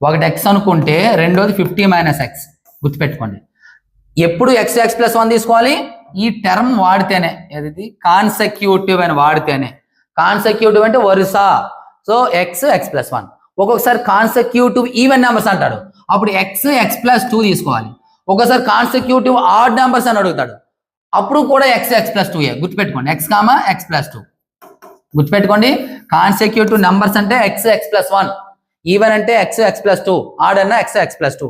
ఒకటి x అనుకుంటే రెండోది 50 - x. గుర్తుపెట్టుకోండి, ఎప్పుడు x+1 తీసుకోవాలి ఈ టర్మ్ వాడితేనే, ఏది కాన్సెక్యూటివ్ అని వాడితేనే. కాన్సెక్యూటివ్ అంటే వరుస, సో x+1. ఒక్కొక్కసారి కాన్సెక్యూటివ్ ఈవెన్ నెంబర్స్ అంటాడు, అప్పుడు x+2 తీసుకోవాలి. ఒక్కొక్కసారి కాన్సెక్యూటివ్ ఆడ్ నెంబర్స్ అని అడుగుతాడు, అప్పుడు కూడా x+2. గుర్తుపెట్టుకోండి, x+2. గుర్తుపెట్టుకోండి, కాన్సెక్యూటివ్ నెంబర్స్ అంటే x+1, ఈవెన్ అంటే x+2, ఆడ్ అన్న x+2.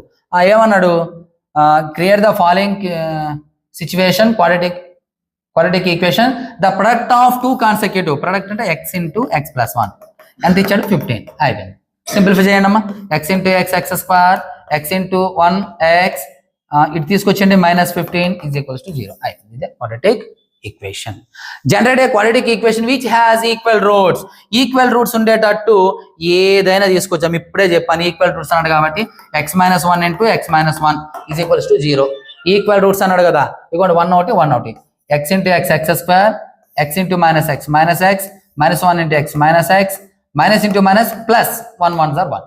ఏమన్నాడు, create the following situation quadratic equation, the product of 2 consecutive. Product అంటే x × x+1 ఎంత ఇచ్చాడు 15. అయిపోయింది. సింప్లిఫై చేయండి అమ్మా, x × x² x × 1x ఇటు తీసుకొచ్చండి -15 = 0. అయిపోయింది. ఇదే quadratic equation. Generate a quadratic equation which has equal roots. Equal roots ఉండేటట్టు ఏదైనా తీసుకొచ్చాము, ఇప్పుడే చెప్పాను ఈక్వల్ రూట్స్ అన్నాడు కాబట్టి x-1 × x-1 = 0. ఈక్వల్ రూట్స్ అన్నాడు కదా, ఇదిగోండి 1 ఒకటి 1 ఒకటి, x × x² x × -x -1 × x -x plus 1 1s are 1.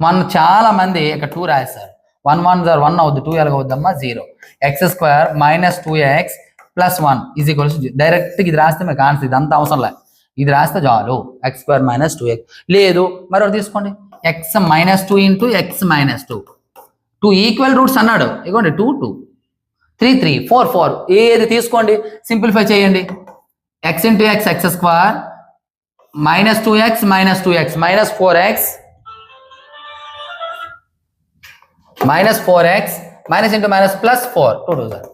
మన చాలా మంది ఇక్కడ 2 రాస్తారు, 1 1s are 1 అవుద్ది, 2 ఎలాగవుద్దమ్మా 0. x² - 2x + 1 = డైరెక్ట్ ఇది రాస్తే మీకు ఆన్సర్, ఇదంతా అవసరం లేదు, ఇది రాస్తే చాలు. x² - 2x. లేదు మరొకటి తీసుకోండి, x - 2 × x - 2. 2 ఈక్వల్ రూట్స్ అన్నాడు, ఇదిగోండి 2 2 3 3 4 4 ఏది తీసుకోండి, సింప్లిఫై చేయండి. x × x x² -2x -2x -4x -4x +4 2 2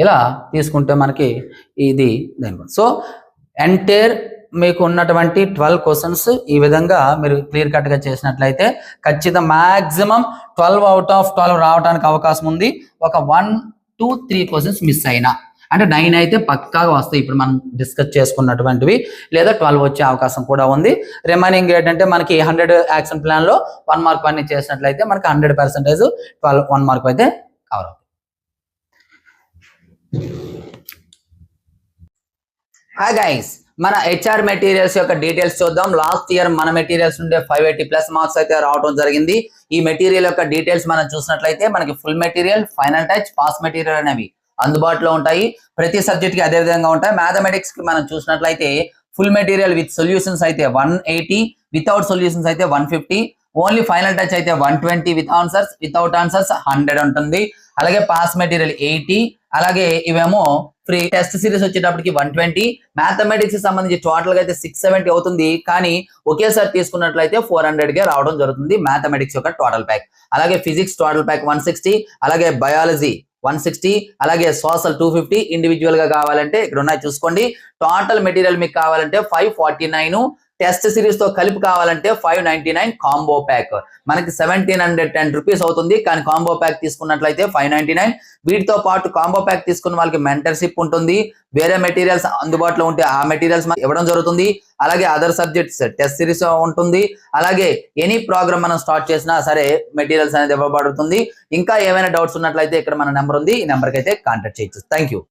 ఇలా తీసుకుంటే మనకి ఇది. సో ఎంటైర్ మీకు ఉన్నటువంటి 12 క్వశ్చన్స్ ఈ విధంగా మీరు క్లియర్ కట్గా చేసినట్లయితే ఖచ్చితంగా మ్యాక్సిమం 12 out of 12 రావడానికి అవకాశం ఉంది. ఒక 1 2 3 క్వశ్చన్స్ మిస్ అయినా అంటే 9 అయితే పక్కాగా వస్తాయి, ఇప్పుడు మనం డిస్కస్ చేసుకున్నటువంటివి, లేదా 12 వచ్చే అవకాశం కూడా ఉంది. రిమైనింగ్ ఏంటంటే మనకి 100 యాక్షన్ ప్లాన్లో 1 మార్క్ అన్ని చేసినట్లయితే మనకి 100% 12 1 మార్క్ అయితే కవర్ అవుతుంది. హాయ్ గైస్, మన హెచ్ఆర్ మెటీరియల్స్ యొక్క డీటెయిల్స్ చూద్దాం. లాస్ట్ ఇయర్ మన మెటీరియల్స్ నుండే 580+ మార్క్స్ అయితే రావడం జరిగింది. ఈ మెటీరియల్ యొక్క డీటెయిల్స్ మనం చూసినట్లయితే మనకి full material, final touch, pass material అనేవి అందుబాటులో ఉంటాయి. ప్రతి సబ్జెక్ట్ కి అదే విధంగా ఉంటాయి. మ్యాథమెటిక్స్ కి మనం చూసినట్లయితే ఫుల్ మెటీరియల్ విత్ సొల్యూషన్స్ అయితే 180, వితౌట్ సొల్యూషన్స్ అయితే 150, ఓన్లీ ఫైనల్ టచ్ అయితే 120 విత్ ఆన్సర్స్, వితౌట్ ఆన్సర్స్ 100 ఉంటుంది. అలాగే పాస్ మెటీరియల్ 80, అలాగే ఇవేమో ఫ్రీ. టెస్ట్ సిరీస్ వచ్చేటప్పటికి 120. మ్యాథమెటిక్స్ సంబంధించి టోటల్ గా అయితే 670 అవుతుంది, కానీ ఒకేసారి తీసుకున్నట్లయితే 400 గా రావడం జరుగుతుంది మ్యాథమెటిక్స్ యొక్క టోటల్ ప్యాక్. అలాగే ఫిజిక్స్ టోటల్ ప్యాక్ 160, అలాగే బయాలజీ 160, అలాగే సోషల్ 250. ఇండివిజువల్ గా కావాలంటే ఇక్కడ ఉన్నాయి చూసుకోండి. టోటల్ మెటీరియల్ మీకు కావాలంటే 549, టెస్ట్ సిరీస్ తో కలిపి కావాలంటే 599 కాంబో ప్యాక్. మనకి 1710 రూపీస్ అవుతుంది, కానీ కాంబో ప్యాక్ తీసుకున్నట్లయితే 599. వీటితో పాటు కాంబో ప్యాక్ తీసుకున్న వాళ్ళకి మెంటర్షిప్ ఉంటుంది, వేరే మెటీరియల్స్ అందుబాటులో ఉంటే ఆ మెటీరియల్స్ ఇవ్వడం జరుగుతుంది. అలాగే అదర్ సబ్జెక్ట్స్ టెస్ట్ సిరీస్ ఉంటుంది. అలాగే ఎనీ ప్రోగ్రామ్ మనం స్టార్ట్ చేసినా సరే మెటీరియల్స్ అనేది ఇవ్వబడుతుంది. ఇంకా ఏమైనా డౌట్స్ ఉన్నట్లయితే ఇక్కడ మన నెంబర్ ఉంది, ఈ నెంబర్కి అయితే కాంటాక్ట్ చేయొచ్చు. Thank you.